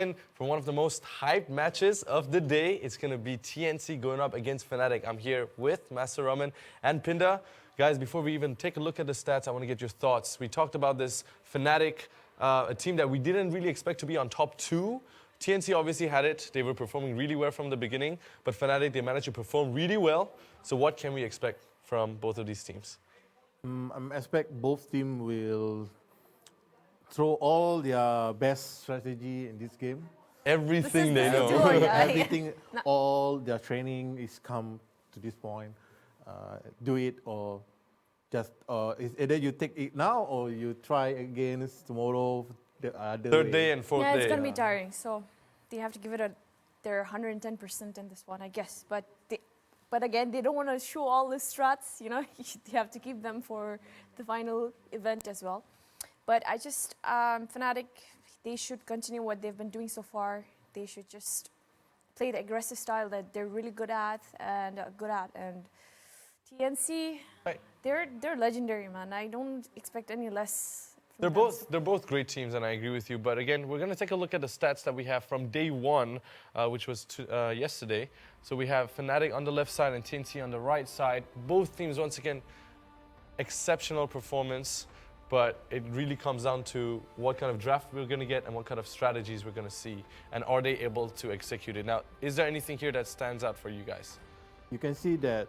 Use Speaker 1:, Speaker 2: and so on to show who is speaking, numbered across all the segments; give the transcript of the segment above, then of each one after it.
Speaker 1: In for one of the most hyped matches of the day. It's going to be TNC going up against Fnatic. I'm here with Master Raman and Pinda. Guys, before we even take a look at the stats, I want to get your thoughts. We talked about this Fnatic, a team that we didn't really expect to be on top 2. TNC obviously had it. They were performing really well from the beginning. But Fnatic, they managed to perform really well. So what can we expect from both of these teams?
Speaker 2: I expect both teams will throw all their best strategy in this game.
Speaker 1: Everything they know.
Speaker 2: Everything, all their training is come to this point. Do it or just it's either you take it now or you try again tomorrow. The other
Speaker 1: Third day and fourth day.
Speaker 3: Yeah, it's going to be tiring. So they have to give it their 110% in this one, I guess. But again, they don't want to show all the strats. You know, they have to keep them for the final event as well. But I just, Fnatic, they should continue what they've been doing so far. They should just play the aggressive style that they're really good at. And TNC,
Speaker 1: right,
Speaker 3: they're legendary, man. I don't expect any less.
Speaker 1: They're both great teams, and I agree with you. But again, we're going to take a look at the stats that we have from day 1, which was yesterday. So we have Fnatic on the left side and TNC on the right side. Both teams, once again, exceptional performance. But it really comes down to what kind of draft we're going to get and what kind of strategies we're going to see. And are they able to execute it? Now, is there anything here that stands out for you guys?
Speaker 2: You can see that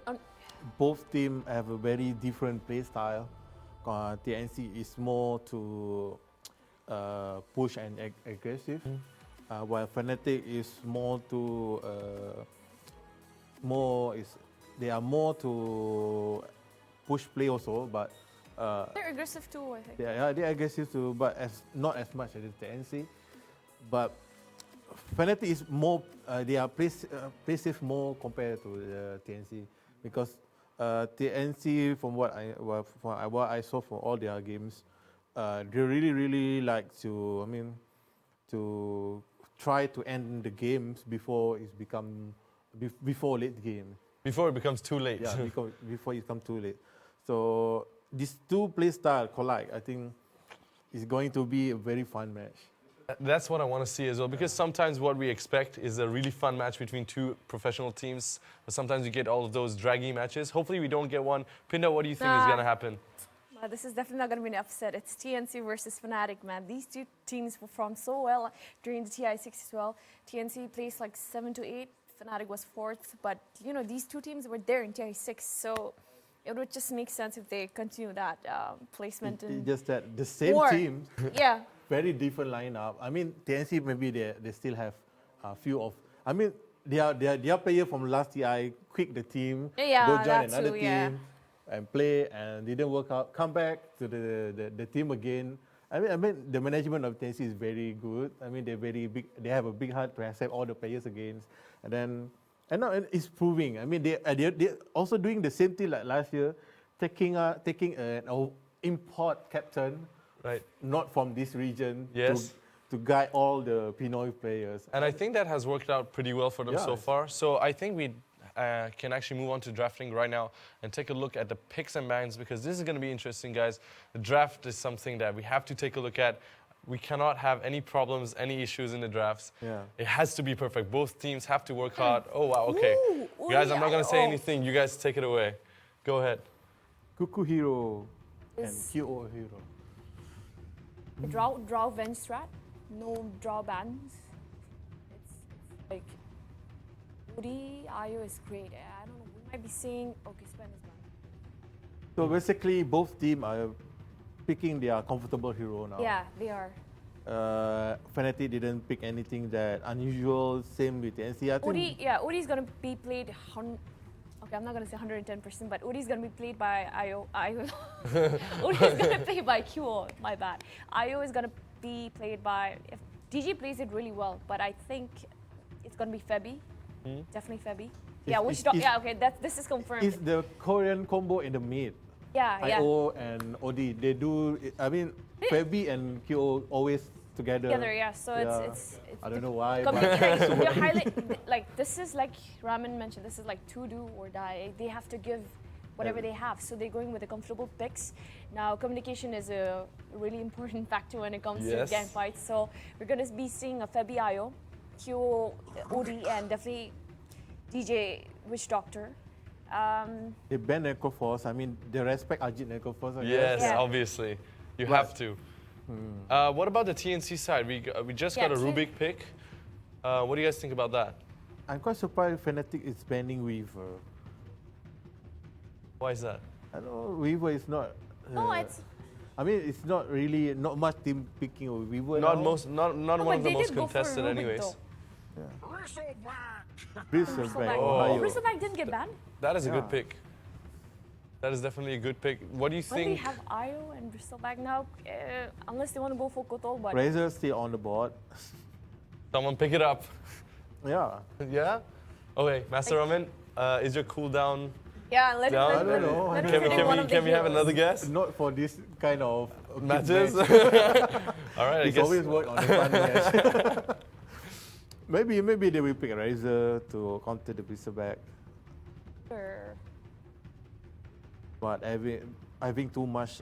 Speaker 2: both teams have a very different play style. TNC is more to push and aggressive, while Fnatic is more to they are more to push play also, but
Speaker 3: they're aggressive too, I think.
Speaker 2: Yeah, they're aggressive too, but not as much as the TNC. But Fnatic is more, they are play safe more compared to the TNC, because TNC, from what I saw from all their games, they really like to, to try to end the games before before late game.
Speaker 1: Before it becomes too late.
Speaker 2: Yeah, before it becomes too late. So these two play style collide, I think, is going to be a very fun match.
Speaker 1: That's what I want to see as well, because sometimes what we expect is a really fun match between two professional teams, but sometimes you get all of those draggy matches. Hopefully we don't get one. Pinda, what do you think is going to happen?
Speaker 3: This is definitely not going to be an upset. It's TNC versus Fnatic, man. These two teams performed so well during the TI6 as well. TNC placed like 7 to 8. Fnatic was 4th, but you know, these two teams were there in TI6, so it would just make sense if they continue that placement.
Speaker 2: It's just that the same team,
Speaker 3: yeah,
Speaker 2: very different lineup. I mean, TNC maybe they still have a few of. I mean, their player from last TI quit the team, go join another team, and play, and didn't work out. Come back to the team again. I mean, the management of TNC is very good. I mean, they're very big. They have a big heart to accept all the players again, and now it's proving. I mean, they're also doing the same thing like last year, taking an import captain,
Speaker 1: right,
Speaker 2: not from this region,
Speaker 1: yes,
Speaker 2: to guide all the Pinoy players.
Speaker 1: And I think that has worked out pretty well for them so far. So I think we can actually move on to drafting right now and take a look at the picks and bans, because this is going to be interesting, guys. The draft is something that we have to take a look at. We cannot have any problems, any issues in the drafts. Yeah. It has to be perfect. Both teams have to work hard. Oh, wow, okay. Guys, I'm not going to say anything. You guys take it away. Go ahead.
Speaker 2: Cuckoo Hero and QO Hero.
Speaker 3: Draw Venge strat, no draw bans. It's like Woody, Ayo is great. I don't know, we might be seeing, okay, Sven is gone.
Speaker 2: So basically, both teams are picking their comfortable hero now.
Speaker 3: Yeah, they are.
Speaker 2: Fnatic didn't pick anything that unusual. Same with TNC. I think
Speaker 3: Udi's gonna be played. Okay, I'm not gonna say 110%, but Udi's gonna be played by Ayo. Udi's gonna play by QO. My bad. Ayo is gonna be played by. If DG plays it really well, but I think it's gonna be Febby. Definitely Febby. Yeah, okay. This is confirmed.
Speaker 2: It's the Korean combo in the mid.
Speaker 3: Yeah,
Speaker 2: IO and OD, they do. I mean, Febby and QO always together.
Speaker 3: Yeah. So it's
Speaker 2: I don't know why.
Speaker 3: Like this is like Raman mentioned. This is like to do or die. They have to give whatever they have. So they're going with the comfortable picks. Now communication is a really important factor when it comes
Speaker 1: Yes.
Speaker 3: to gang fights. So we're going to be seeing a Febby Io, Q, OD, and definitely DJ Witch Doctor.
Speaker 2: They ban Necroforce. I mean, they respect Ajit Necroforce. I
Speaker 1: Yes,
Speaker 2: guess.
Speaker 3: Yeah.
Speaker 1: obviously. You have to. What about the TNC side? We just got a Rubik pick. What do you guys think about that?
Speaker 2: I'm quite surprised Fnatic is banning Weaver.
Speaker 1: Why is that?
Speaker 2: I know Weaver is not.
Speaker 3: No, it's.
Speaker 2: I mean, it's not really not much team picking of Weaver.
Speaker 1: Not
Speaker 2: now.
Speaker 1: most, not
Speaker 3: No,
Speaker 1: one
Speaker 3: but
Speaker 1: of the
Speaker 3: they
Speaker 1: most
Speaker 3: did go for
Speaker 1: contested,
Speaker 3: Rubik,
Speaker 1: anyways.
Speaker 3: though.
Speaker 2: Bristleback,
Speaker 1: Oh.
Speaker 2: Ohio.
Speaker 3: Bristleback didn't get banned.
Speaker 1: That is a good
Speaker 2: Yeah.
Speaker 1: pick. That is definitely a good pick. What do you
Speaker 3: Why do they
Speaker 1: think?
Speaker 3: have Io and Bristleback now? Unless they want to go for Kotol, but
Speaker 2: Razor still on the board.
Speaker 1: Someone pick it up.
Speaker 2: Yeah.
Speaker 1: Yeah. Okay, Master Raman, is your cooldown?
Speaker 3: yeah, let
Speaker 1: Down?
Speaker 3: him.
Speaker 2: I don't know.
Speaker 3: Let him
Speaker 1: Can we,
Speaker 3: pick
Speaker 1: can
Speaker 3: one
Speaker 1: we,
Speaker 3: of the
Speaker 1: can we have
Speaker 3: heroes.
Speaker 1: another guess?
Speaker 2: Not for this kind of
Speaker 1: Matches.
Speaker 2: match.
Speaker 1: All right, I
Speaker 2: It's
Speaker 1: guess.
Speaker 2: always worked on the fun match. maybe they will pick Razor to counter the Bristleback.
Speaker 3: Sure.
Speaker 2: But having too much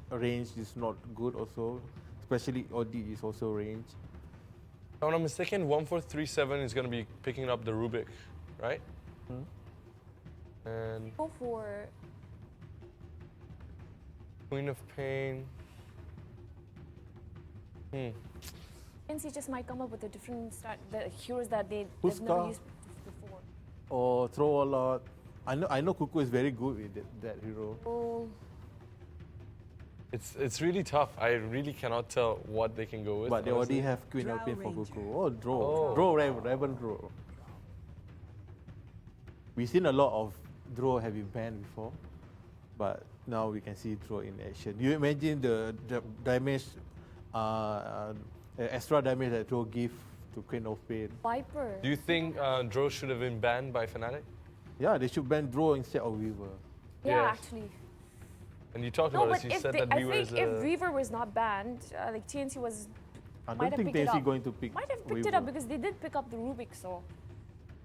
Speaker 2: range is not good also. Especially OD is also range.
Speaker 1: If I'm not mistaken, 1437 is going to be picking up the Rubik, right? And
Speaker 3: Go for
Speaker 1: Queen of Pain.
Speaker 3: NC just might come up with a different start, the heroes that they've never
Speaker 2: Huska.
Speaker 3: used before.
Speaker 2: Or throw a lot. I know Kuku is very good with that hero.
Speaker 3: Oh,
Speaker 1: It's really tough. I really cannot tell what they can go with.
Speaker 2: But they
Speaker 1: honestly.
Speaker 2: already have Queen of Pain for
Speaker 4: Ranger.
Speaker 2: Kuku. Oh, draw.
Speaker 1: Oh.
Speaker 2: Draw, Raven draw. We've seen a lot of draw have been banned before. But now we can see draw in action. You imagine the damage, extra damage that draw give to Queen of Pain.
Speaker 3: Viper.
Speaker 1: Do you think Dro should have been banned by Fnatic?
Speaker 2: Yeah, they should ban draw instead of Weaver.
Speaker 3: Yeah,
Speaker 1: Yes.
Speaker 3: actually.
Speaker 1: And you talked
Speaker 3: No,
Speaker 1: about
Speaker 3: but
Speaker 1: this. You
Speaker 3: if
Speaker 1: said
Speaker 3: they,
Speaker 1: that
Speaker 3: I
Speaker 1: Weaver
Speaker 3: think
Speaker 1: is
Speaker 3: if Weaver was not banned, like TNC was
Speaker 2: I
Speaker 3: Might
Speaker 2: don't
Speaker 3: have
Speaker 2: think
Speaker 3: picked it
Speaker 2: TNC
Speaker 3: up.
Speaker 2: going to pick
Speaker 3: might have picked
Speaker 2: Weaver.
Speaker 3: it up because they did pick up the Rubik. So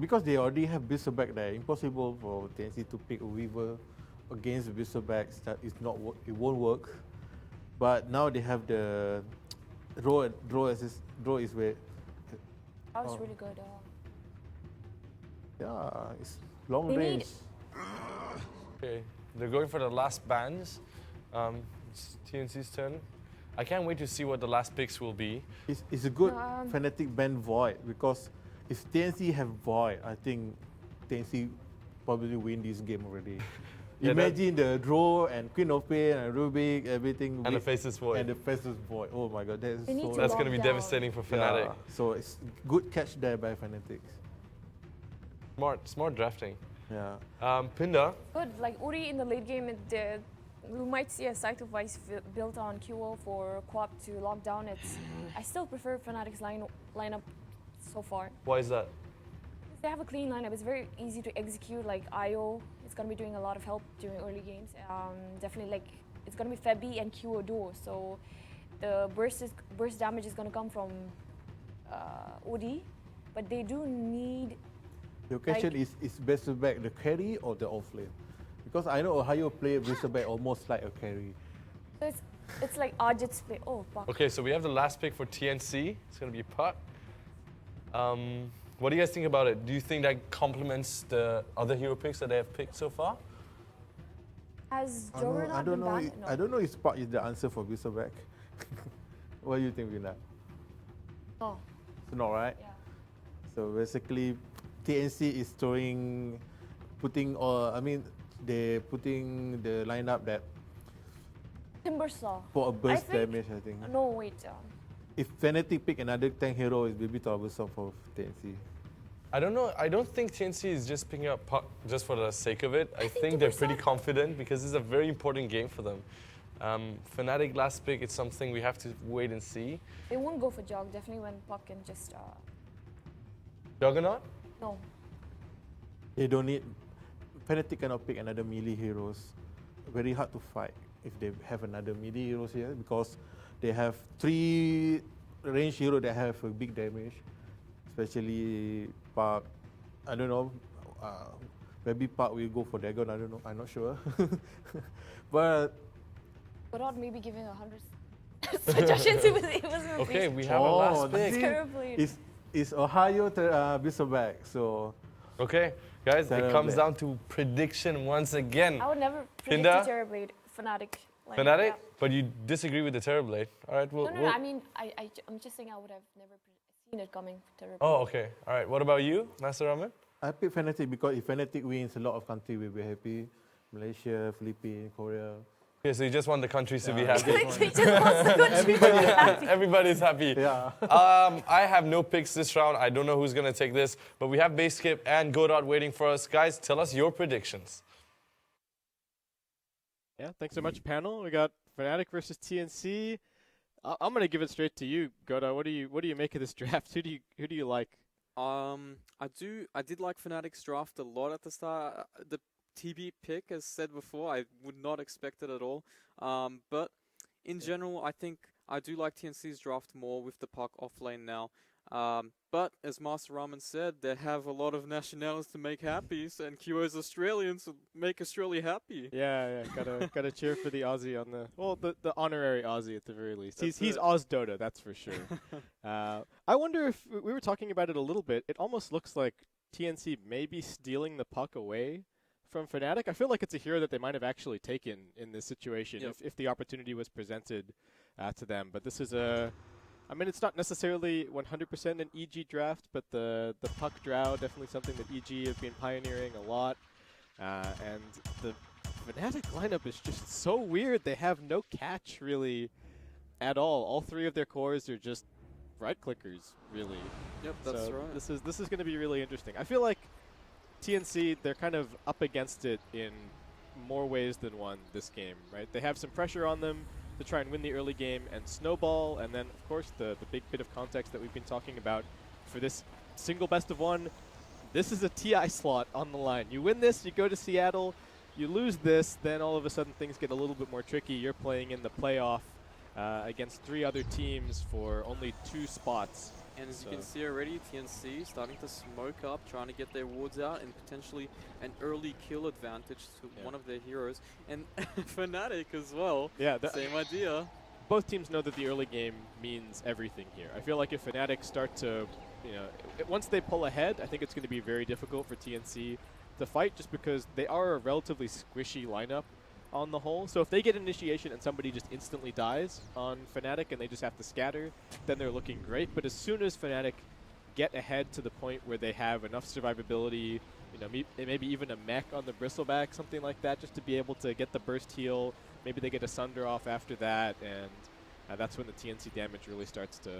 Speaker 2: Because they already have Bristleback there. Impossible for TNC to pick a Weaver against Bristleback. It's not. It won't work. But now they have the draw is where.
Speaker 3: that was
Speaker 2: Oh.
Speaker 3: really good.
Speaker 2: Yeah, it's long
Speaker 3: They need-
Speaker 2: range.
Speaker 1: Okay, they're going for the last bans. It's TNC's turn. I can't wait to see what the last picks will be.
Speaker 2: It's a good
Speaker 3: Um,
Speaker 2: Fnatic ban Void because if TNC have Void, I think TNC probably win this game already.
Speaker 1: Yeah, that-
Speaker 2: Imagine the draw and Queen of Pain and Rubik, everything.
Speaker 1: And the faces void.
Speaker 2: And the faces Void. Oh my god, that is
Speaker 3: They need
Speaker 2: so.
Speaker 3: to
Speaker 1: That's
Speaker 3: lock
Speaker 1: going to be
Speaker 3: down.
Speaker 1: devastating for Fnatic.
Speaker 2: Yeah, so it's good catch there by Fnatic.
Speaker 1: Smart drafting.
Speaker 2: Yeah.
Speaker 1: Pinda,
Speaker 3: Good. Like Uri in the late game, we might see a site of Vice built on QO for Quap to lock down. I still prefer Fnatic's lineup so far.
Speaker 1: why is that?
Speaker 3: They have a clean lineup. It's very easy to execute. Like IO, it's gonna be doing a lot of help during early games. Definitely, like it's gonna be Febby and QO duo. So the burst damage is gonna come from OD, but they do need.
Speaker 2: Your question
Speaker 3: Like-
Speaker 2: is Bristleback the carry or the offlane? Because I know Ohio play Bristleback almost like a carry.
Speaker 3: So it's like Ajit's play. Oh, fuck.
Speaker 1: Okay, so we have the last pick for TNC. It's going to be Puck. What do you guys think about it? Do you think that complements the other hero picks that they have picked so far?
Speaker 3: Has
Speaker 2: I
Speaker 3: Juggernaut
Speaker 2: don't
Speaker 3: been
Speaker 2: know.
Speaker 3: banned? No.
Speaker 2: I don't know if Spark is the answer for Bristleback. What do you think, Vina?
Speaker 3: No.
Speaker 2: It's not right.
Speaker 3: Yeah.
Speaker 2: So basically, TNC is they're putting the lineup that
Speaker 3: Timbersaw.
Speaker 2: for a burst
Speaker 3: think-
Speaker 2: damage, I think.
Speaker 3: No, wait.
Speaker 2: If Fnatic pick another tank hero, it's maybe troublesome for TNC.
Speaker 1: I don't know. I don't think TNC is just picking up Puck just for the sake of it. I
Speaker 3: think
Speaker 1: think they're pretty
Speaker 3: Timbersaw-
Speaker 1: confident because this is a very important game for them. Fnatic last pick, it's something we have to wait and see.
Speaker 3: They won't go for Jog. Definitely when Puck can just.
Speaker 1: Juggernaut?
Speaker 3: No.
Speaker 2: They don't need. Fnatic cannot pick another melee heroes. Very hard to fight if they have another melee heroes here because they have 3 range hero that have a big damage, especially Park. I don't know. Maybe Park will go for Dagon. I don't know. I'm not sure. But
Speaker 3: Godot maybe giving 100 suggestions. It wasn't
Speaker 1: Okay, we have our last pick.
Speaker 3: Terribly.
Speaker 2: It's Ohio Bristleback, so...
Speaker 1: Okay, guys, it comes down to prediction once again.
Speaker 3: I would never predict
Speaker 1: Hinda?
Speaker 3: the Terrorblade Fnatic. Like,
Speaker 1: Fnatic?
Speaker 3: yeah.
Speaker 1: But you disagree with the Terrorblade. All right,
Speaker 3: No, I mean, I'm just saying I would have never seen it coming. Terrorblade.
Speaker 1: Oh, okay. All right, what about you, Master Raman?
Speaker 2: I pick Fnatic because if Fnatic wins, a lot of countries will be happy. Malaysia, Philippines, Korea.
Speaker 1: Okay, so you just want the countries to be happy.
Speaker 3: He just wants the country to be happy.
Speaker 1: Everybody's happy.
Speaker 2: Yeah.
Speaker 1: I have no picks this round. I don't know who's going to take this, but we have Baseskip and Godot waiting for us. Guys, tell us your predictions.
Speaker 4: Yeah, thanks so much, panel. We got Fnatic versus TNC. I'm going to give it straight to you, Godot. What do you make of this draft? Who do you like?
Speaker 5: I did like Fnatic's draft a lot at the start. The TB pick, as said before, I would not expect it at all. But in general, I think I do like TNC's draft more with the puck off lane now. But as Master Raman said, they have a lot of nationalities to make happy, and QO's Australian, so make Australia happy.
Speaker 4: Yeah, gotta cheer for the Aussie on the honorary Aussie at the very least. He's Oz Dota, that's for sure. I wonder if we were talking about it a little bit. It almost looks like TNC may be stealing the puck away from Fnatic. I feel like it's a hero that they might have actually taken in this situation if the opportunity was presented to them. But this is I mean, it's not necessarily 100% an EG draft, but the puck drow, definitely something that EG have been pioneering a lot. And the Fnatic lineup is just so weird. They have no catch, really, at all. All three of their cores are just right-clickers, really.
Speaker 5: Yep, that's right.
Speaker 4: This is going to be really interesting. I feel like TNC, they're kind of up against it in more ways than one this game, right? They have some pressure on them to try and win the early game and snowball, and then, of course, the big bit of context that we've been talking about for this single best of one. This is a TI slot on the line. You win this, you go to Seattle. You lose this, then all of a sudden things get a little bit more tricky. You're playing in the playoff against 3 other teams for only 2 spots.
Speaker 5: And as you can see already, TNC starting to smoke up, trying to get their wards out and potentially an early kill advantage to one of their heroes. And Fnatic as well, same idea.
Speaker 4: Both teams know that the early game means everything here. I feel like if Fnatic start to, once they pull ahead, I think it's going to be very difficult for TNC to fight just because they are a relatively squishy lineup on the whole. So if they get initiation and somebody just instantly dies on Fnatic and they just have to scatter, then they're looking great. But as soon as Fnatic get ahead to the point where they have enough survivability, maybe even a mech on the Bristleback, something like that, just to be able to get the burst heal, maybe they get a Sunder off after that, and that's when the TNC damage really starts to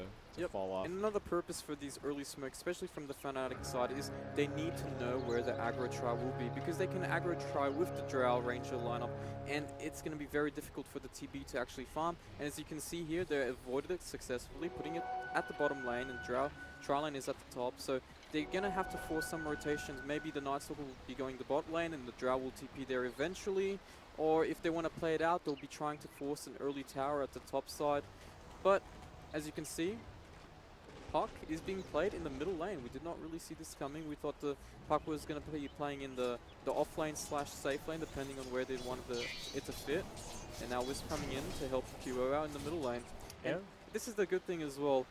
Speaker 4: fall off.
Speaker 5: And another purpose for these early smokes, especially from the Fnatic side, is they need to know where the aggro try will be, because they can aggro try with the Drow Ranger lineup, and it's going to be very difficult for the TB to actually farm. And as you can see here, they avoided it successfully, putting it at the bottom lane, and Drow lane is at the top. So they're going to have to force some rotations. Maybe the Nightstalker will be going the bot lane, and the Drow will TP there eventually. Or if they want to play it out, they'll be trying to force an early tower at the top side. But as you can see, puck is being played in the middle lane. We did not really see this coming. We thought the puck was going to be playing in the off lane / safe lane, depending on where they wanted it to fit. And now Wisp coming in to help QO out in the middle lane. And this is the good thing as well.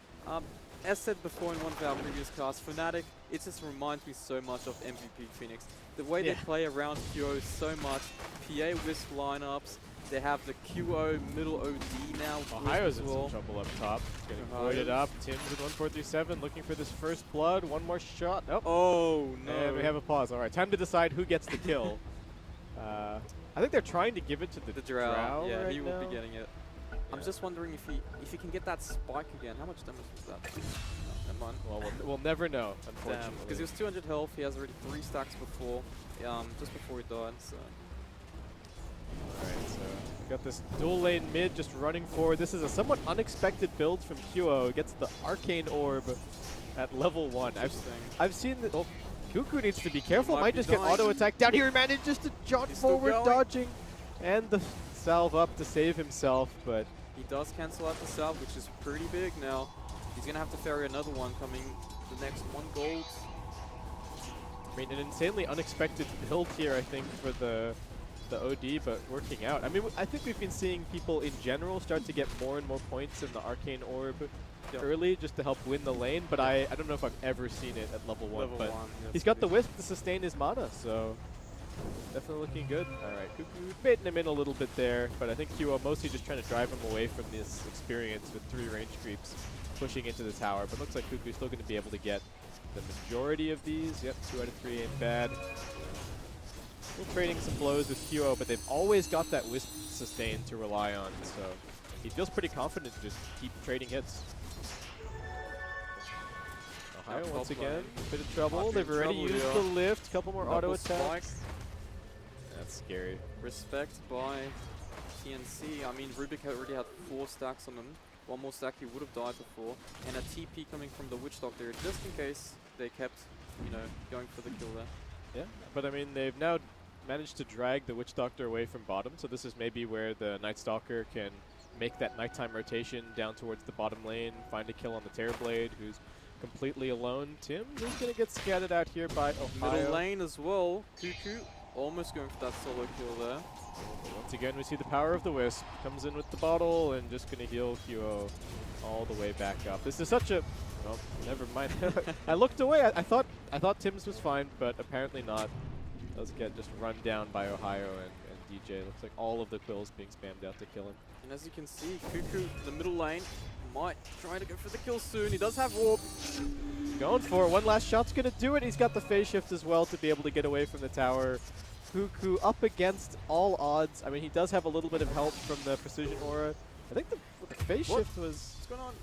Speaker 5: As said before in one of our previous casts, Fnatic, it just reminds me so much of MVP Phoenix. The way they play around QO so much, PA Wisp lineups, they have the QO middle OD now.
Speaker 4: Ohio's in some trouble up top. Getting voided up. Tim's in 1437 looking for this first blood. One more shot. Nope.
Speaker 5: Oh, no.
Speaker 4: And we have a pause. All right, time to decide who gets the kill. I think they're trying to give it to the Drow.
Speaker 5: Yeah,
Speaker 4: right
Speaker 5: he will
Speaker 4: now.
Speaker 5: be getting it. I'm just wondering if he can get that spike again. How much damage was that? No, never mind.
Speaker 4: Well, we'll never know, unfortunately.
Speaker 5: Because he was 200 health. He has already 3 stacks before, just before he died. So.
Speaker 4: Alright, so we got this dual lane mid just running forward. This is a somewhat unexpected build from QO. Gets the Arcane Orb at level 1. I've seen that. Oh, Cuckoo needs to be careful. Might just get auto attacked down here. Manages to jaunt forward, dodging, and the salve up to save himself. But
Speaker 5: he does cancel out the salve, which is pretty big now. He's gonna have to ferry another one coming the next 1 gold.
Speaker 4: I mean, an insanely unexpected build here, I think, for the the OD, but working out. I mean, I think we've been seeing people in general start to get more and more points in the Arcane Orb early just to help win the lane, but I don't know if I've ever seen it at level 1. But he's got the Wisp to sustain his mana, so definitely looking good. Alright, Cuckoo baiting him in a little bit there, but I think QO mostly just trying to drive him away from this experience with 3 range creeps pushing into the tower, but looks like Cuckoo's still going to be able to get the majority of these. Yep, 2 out of 3 ain't bad. Still trading some blows with QO, but they've always got that Wisp sustain to rely on, so he feels pretty confident to just keep trading hits. Ohio once again, bit of trouble. They've already used the lift, couple more auto attacks. That's scary.
Speaker 5: Respect by TNC. I mean, Rubik already had 4 stacks on him. 1 more stack he would have died before. And a TP coming from the Witch Doctor just in case they kept, you know, going for the kill there.
Speaker 4: Yeah, but I mean, they've now managed to drag the Witch Doctor away from bottom, so this is maybe where the Night Stalker can make that nighttime rotation down towards the bottom lane, find a kill on the Terrorblade, who's completely alone. Tim is going to get scattered out here by Ohio.
Speaker 5: Middle lane as well. Cuckoo almost going for that solo kill there.
Speaker 4: Once again, we see the power of the Wisp. Comes in with the bottle and just going to heal QO all the way back up. This is such a... Oh, never mind. I looked away. I thought Tim's was fine, but apparently not. Does get just run down by Ohio and DJ. Looks like all of the quills being spammed out to kill him.
Speaker 5: And as you can see, Cuckoo, the middle lane, might try to go for the kill soon. He does have warp.
Speaker 4: Going for it. One last shot's going to do it. He's got the phase shift as well to be able to get away from the tower. Cuckoo up against all odds. I mean, he does have a little bit of help from the precision aura. I think the phase shift was...
Speaker 5: What's going on?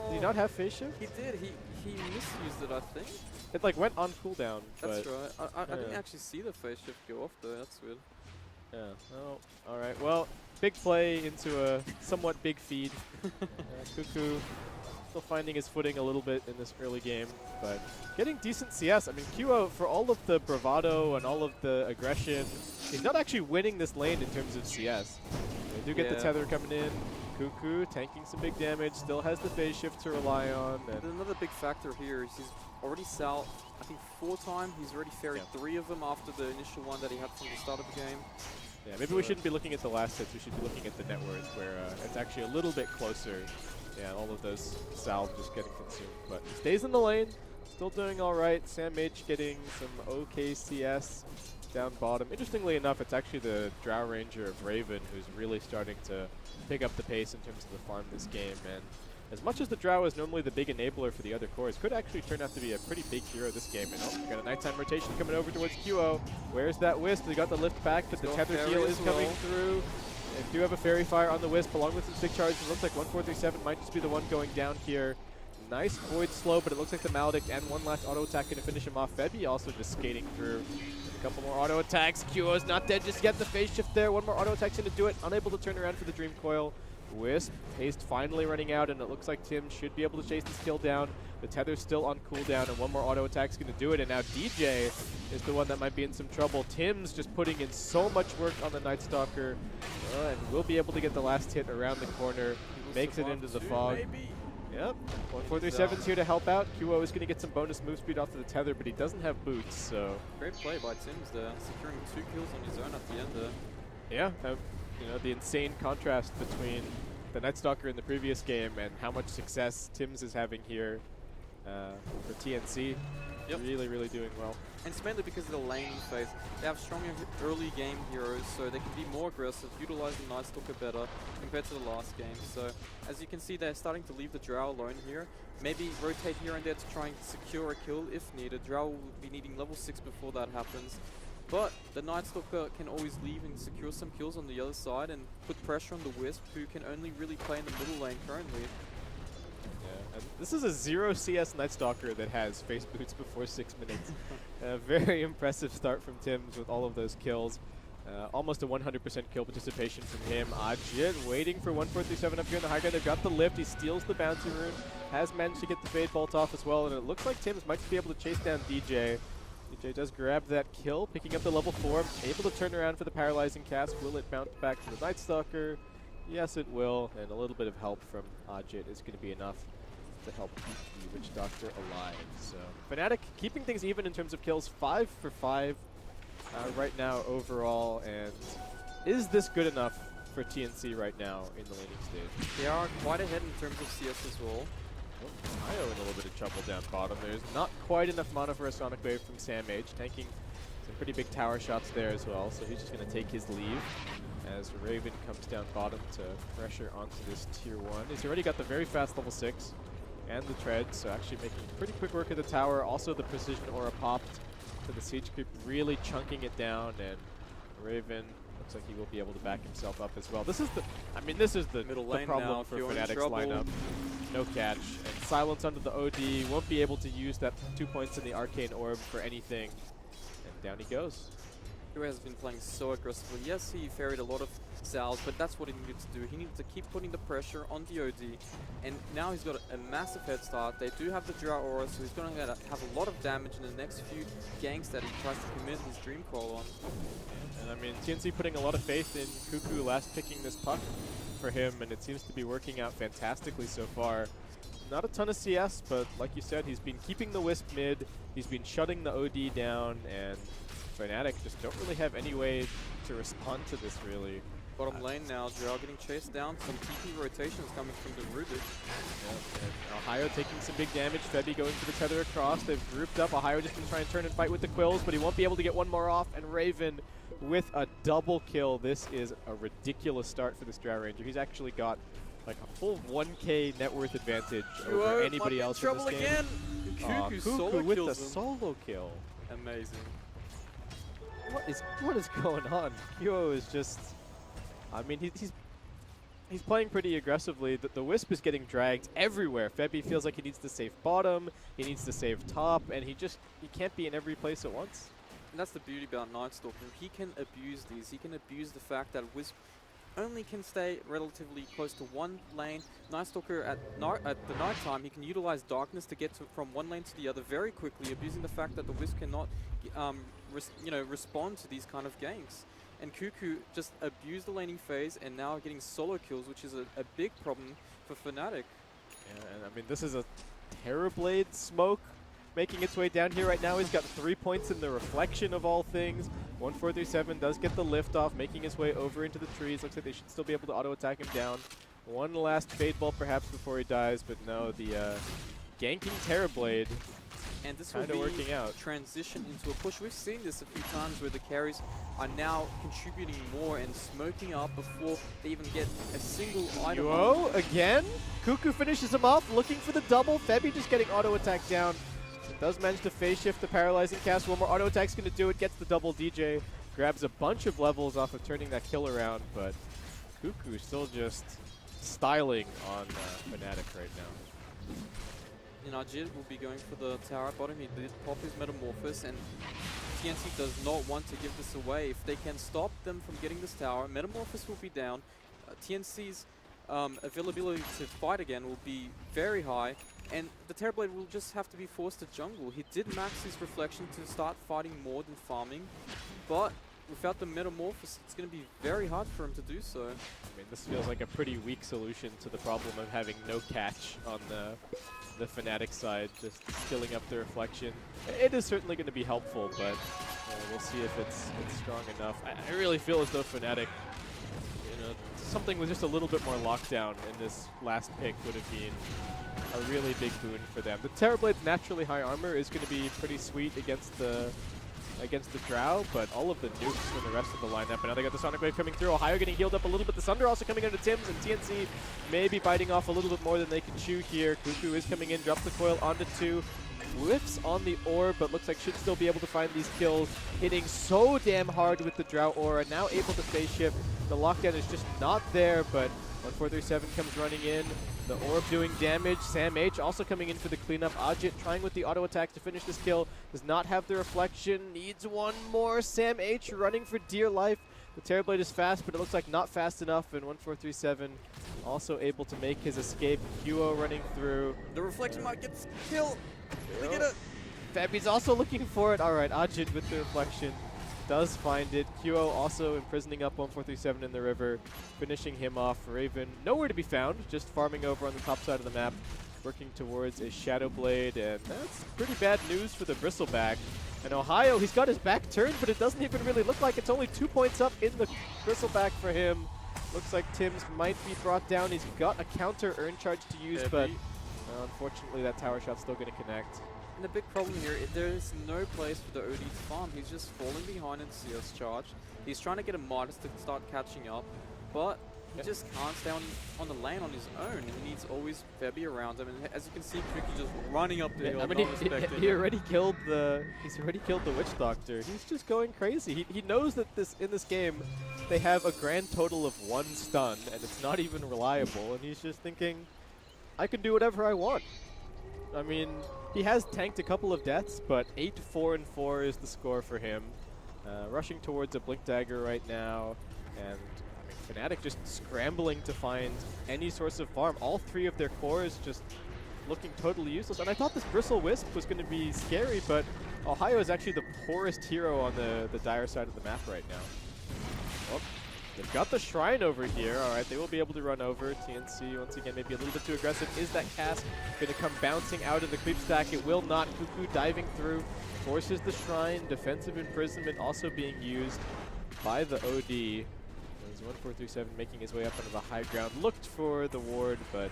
Speaker 4: Did he not have phase shift?
Speaker 5: He did. He misused it, I think.
Speaker 4: It like went on cooldown.
Speaker 5: That's right. I didn't actually see the phase shift go off though. That's weird.
Speaker 4: Yeah. Oh, all right. Well, big play into a somewhat big feed. Cuckoo still finding his footing a little bit in this early game, but getting decent CS. I mean, QO, for all of the bravado and all of the aggression, he's not actually winning this lane in terms of CS. They do get the tether coming in. Cuckoo tanking some big damage, still has the phase shift to rely on. And
Speaker 5: another big factor here is he's already sal, I think 4 times. He's already ferried 3 of them after the initial one that he had from the start of the game.
Speaker 4: Yeah, maybe we shouldn't be looking at the last hits, we should be looking at the net worth, where it's actually a little bit closer. Yeah, all of those salves just getting consumed. But he stays in the lane, still doing alright. Sam H getting some okay CS down bottom. Interestingly enough, it's actually the Drow Ranger of Raven who's really starting to pick up the pace in terms of the farm this game. And as much as the Drow is normally the big enabler for the other cores, could actually turn out to be a pretty big hero this game. And we got a nighttime rotation coming over towards QO. Where's that Wisp? They got the lift back, but the tether heal is coming through. They do have a Fairy Fire on the Wisp along with some stick charges. It looks like 1437 might just be the one going down here. Nice Void Slow, but it looks like the Maledict and one last auto attack going to finish him off. Febby also just skating through. A couple more auto attacks. QO's not dead just yet. The phase shift there. One more auto attack's going to do it. Unable to turn around for the Dream Coil. Wisp, haste finally running out, and it looks like Tim should be able to chase this kill down. The tether's still on cooldown, and one more auto attack's going to do it, and now DJ is the one that might be in some trouble. Tim's just putting in so much work on the Night Stalker, and will be able to get the last hit around the corner. Makes it into the fog.
Speaker 5: Maybe.
Speaker 4: Yep, 1437's here to help out. QO is going to get some bonus move speed off of the tether, but he doesn't have boots, so...
Speaker 5: Great play by Tim's there, securing 2 kills on his own at the end there.
Speaker 4: Yeah, you know, the insane contrast between the Night Stalker in the previous game and how much success Tim's is having here for TNC.
Speaker 5: Yep.
Speaker 4: Really, really doing well.
Speaker 5: And it's mainly because of the laning phase. They have stronger early game heroes, so they can be more aggressive, utilize the Night Stalker better compared to the last game. So, as you can see, they're starting to leave the Drow alone here. Maybe rotate here and there to try and secure a kill if needed. Drow will be needing level 6 before that happens. But the Night Stalker can always leave and secure some kills on the other side and put pressure on the Wisp, who can only really play in the middle lane currently.
Speaker 4: Yeah, and this is a 0 CS Night Stalker that has face boots before 6 minutes. A very impressive start from Tim's with all of those kills. Almost a 100% kill participation from him. Ajit waiting for 1437 up here in the high ground. They've got the lift. He steals the bounty rune. Has managed to get the Fade Bolt off as well. And it looks like Tim's might be able to chase down DJ. DJ does grab that kill, picking up the level 4. Able to turn around for the paralyzing cast. Will it bounce back to the Night Stalker? Yes, it will. And a little bit of help from Ajit is going to be enough to help keep the Witch Doctor alive. So Fnatic keeping things even in terms of kills. 5 for 5. right now overall, and is this good enough for TNC right now in the laning stage?
Speaker 5: They are quite ahead in terms of CS as well.
Speaker 4: Oh, Io in a little bit of trouble down bottom. There's not quite enough mana for a Sonic Wave from Sam H, tanking some pretty big tower shots there as well, so he's just going to take his leave as Raven comes down bottom to pressure onto this tier 1. He's already got the very fast level 6 and the tread, so actually making pretty quick work of the tower. Also the precision aura popped to the siege creep, really chunking it down, and Raven looks like he will be able to back himself up as well. This is the, I mean, this is the
Speaker 5: Middle lane
Speaker 4: problem
Speaker 5: now,
Speaker 4: for
Speaker 5: Kyo in
Speaker 4: Fnatic's
Speaker 5: trouble.
Speaker 4: lineup. No catch, and silence under the OD, won't be able to use that 2 points in the arcane orb for anything, and down he goes.
Speaker 5: Kyo has been playing so aggressively. Yes, he ferried a lot of Zals, but that's what he needed to do. He needed to keep putting the pressure on the OD, and now he's got a massive head start. They do have the Drow Aura, so he's going to have a lot of damage in the next few ganks that he tries to commit his Dream Call on.
Speaker 4: And I mean, TNC putting a lot of faith in Cuckoo last picking this puck for him, and it seems to be working out fantastically so far. Not a ton of CS, but like you said, he's been keeping the Wisp mid, he's been shutting the OD down, and Fnatic just don't really have any way to respond to this, really.
Speaker 5: Bottom lane now, Drow getting chased down. Some TP rotations coming from the Rubik.
Speaker 4: Yeah, and Ohio taking some big damage. Febby going for the tether across. They've grouped up. Ohio just gonna try and turn and fight with the Quills, but he won't be able to get one more off. And Raven with a double kill. This is a ridiculous start for this Drow Ranger. He's actually got like a full 1k net worth advantage over anybody else in this game.
Speaker 5: Again.
Speaker 4: Cuckoo
Speaker 5: solo
Speaker 4: with
Speaker 5: kills
Speaker 4: the
Speaker 5: him.
Speaker 4: solo kill.
Speaker 5: Amazing.
Speaker 4: What is going on? Kyo is just, I mean, he's playing pretty aggressively. The Wisp is getting dragged everywhere. Febby feels like he needs to save bottom, he needs to save top, and he can't be in every place at once.
Speaker 5: And that's the beauty about Night Stalker. He can abuse these. He can abuse the fact that Wisp only can stay relatively close to one lane. Night Stalker at the night time, he can utilize darkness to get from one lane to the other very quickly, abusing the fact that the Wisp cannot respond to these kind of ganks. And Cuckoo just abused the laning phase and now getting solo kills, which is a big problem for Fnatic.
Speaker 4: Yeah, and I mean, this is a Terrorblade smoke making its way down here right now. He's got 3 points in the reflection of all things. 1437 does get the lift off, making his way over into the trees. Looks like they should still be able to auto attack him down. One last Fade Bolt perhaps before he dies, but no, the ganking Terrorblade
Speaker 5: And this will
Speaker 4: kind of working out.
Speaker 5: transition into a push. We've seen this a few times where the carries are now contributing more and smoking up before they even get a single item.
Speaker 4: Whoa, again? Cuckoo finishes him off, looking for the double. Febby just getting auto attack down. It does manage to phase shift the paralyzing cast. One more auto attack's going to do it. Gets the double DJ. Grabs a bunch of levels off of turning that kill around, but Cuckoo still just styling on Fnatic right now.
Speaker 5: And Ajit will be going for the tower at bottom. He did pop his Metamorphosis, and TNC does not want to give this away. If they can stop them from getting this tower, Metamorphosis will be down. TNC's availability to fight again will be very high, and the Terrorblade will just have to be forced to jungle. He did max his reflection to start fighting more than farming, but without the Metamorphosis, it's going to be very hard for him to do so.
Speaker 4: I mean, this feels like a pretty weak solution to the problem of having no catch on the Fnatic side, just skilling up the reflection. It is certainly going to be helpful, but we'll see if it's strong enough. I really feel as though Fnatic, something with just a little bit more lockdown in this last pick would have been a really big boon for them. The Terrorblade's naturally high armor is going to be pretty sweet against the Drow, but all of the nukes from the rest of the lineup. And now they got the Sonic Wave coming through. Ohio getting healed up a little bit. The Sunder also coming into Tim's, and TNC maybe biting off a little bit more than they can chew here. Cuckoo is coming in, drops the coil onto 2. Whiffs on the orb, but looks like should still be able to find these kills. Hitting so damn hard with the Drow Aura. Now able to phase shift. The lockdown is just not there, but 1437 comes running in. The orb doing damage. Sam H also coming in for the cleanup. Ajit trying with the auto attack to finish this kill. Does not have the reflection. Needs one more. Sam H running for dear life. The Terrorblade is fast, but it looks like not fast enough. And 1437 also able to make his escape. QO running through.
Speaker 5: The reflection might get the kill. Really get it.
Speaker 4: Fabby's also looking for it. All right, Ajit with the reflection does find it. QO also imprisoning up 1437 in the river, finishing him off. Raven nowhere to be found, just farming over on the top side of the map. working towards a Shadow Blade, and that's pretty bad news for the Bristleback. And Ohio, he's got his back turned, but it doesn't even really look like it's only 2 points up in the Bristleback for him. Looks like Tims might be brought down. He's got a counter Urn Charge to use, but unfortunately that tower shot's still going to connect.
Speaker 5: And the big problem here, there's no place for the OD to farm. He's just falling behind in CS charge. He's trying to get a Midas to start catching up, but he just can't stay on the lane on his own. He needs always Febby around him, and as you can see, Tricky just running up the hill.
Speaker 4: I mean, he already killed the Witch Doctor. He's just going crazy. He knows that in this game they have a grand total of 1 stun, and it's not even reliable. And he's just thinking, I can do whatever I want. I mean, he has tanked a couple of deaths, but 8-4-4 is the score for him. Rushing towards a Blink Dagger right now, and Fnatic just scrambling to find any source of farm. All 3 of their cores just looking totally useless. And I thought this Bristle Wisp was going to be scary, but Ohio is actually the poorest hero on the dire side of the map right now. Oh, they've got the Shrine over here. All right, they will be able to run over. TNC, once again, maybe a little bit too aggressive. Is that cast going to come bouncing out of the creep stack? It will not. Cuckoo diving through, forces the Shrine. Defensive imprisonment also being used by the OD. 1437 making his way up onto the high ground. Looked for the ward, but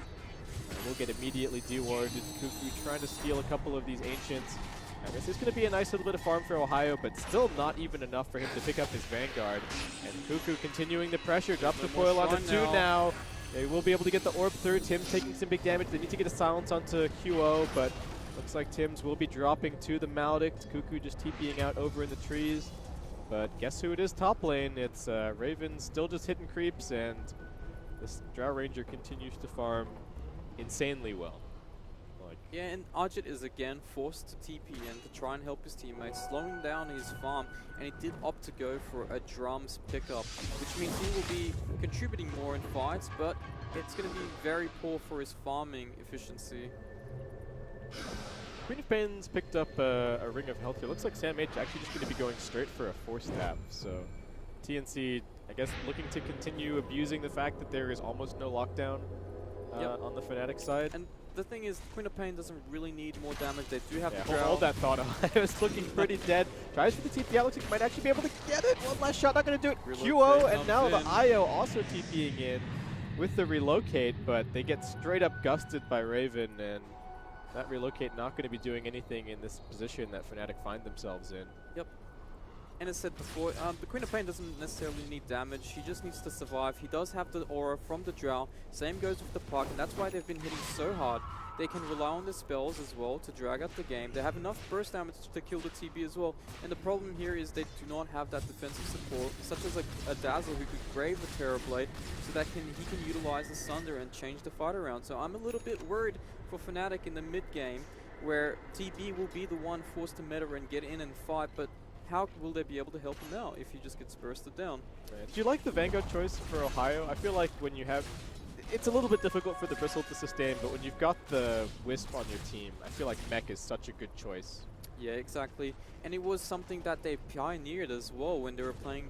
Speaker 4: will get immediately dewarded. Cuckoo trying to steal a couple of these Ancients. I guess it's going to be a nice little bit of farm for Ohio, but still not even enough for him to pick up his Vanguard. And Cuckoo continuing the pressure. Drop the foil onto 2 now. They will be able to get the orb through. Tims taking some big damage. They need to get a silence onto QO, but looks like Tims will be dropping to the Maledict. Cuckoo just TPing out over in the trees. But guess who it is top lane? It's Raven still just hitting creeps, and this Drow Ranger continues to farm insanely well.
Speaker 5: Yeah, and Arjit is again forced to TP in to try and help his teammates, slowing down his farm, and he did opt to go for a drums pickup, which means he will be contributing more in fights, but it's going to be very poor for his farming efficiency.
Speaker 4: Queen of Pain's picked up a Ring of Health here. Looks like Sam H actually just going to be going straight for a Force Tap. So TNC, I guess, looking to continue abusing the fact that there is almost no lockdown on the Fnatic side.
Speaker 5: And the thing is, Queen of Pain doesn't really need more damage. They do have the
Speaker 4: Drow. Hold that thought. It's looking pretty dead. Tries for the TP out. Looks like he might actually be able to get it. One last shot. Not going to do it. QO, and now the IO also TPing in with the relocate, but they get straight up gusted by Raven, and that relocate not going to be doing anything in this position that Fnatic find themselves in.
Speaker 5: Yep. And as said before, the Queen of Pain doesn't necessarily need damage. He just needs to survive. He does have the aura from the Drow. Same goes with the Puck, and that's why they've been hitting so hard. They can rely on the spells as well to drag out the game. They have enough burst damage to kill the TB as well. And the problem here is they do not have that defensive support, such as a Dazzle who could grave the Terror Blade so that he can utilize the Sunder and change the fight around. So I'm a little bit worried for Fnatic in the mid game, where TB will be the one forced to meta and get in and fight, but how will they be able to help him out if he just gets bursted down?
Speaker 4: Right. Do you like the Vanguard choice for Ohio? I feel like when you have... It's a little bit difficult for the Bristle to sustain, but when you've got the Wisp on your team, I feel like Mech is such a good choice.
Speaker 5: Yeah, exactly. And it was something that they pioneered as well when they were playing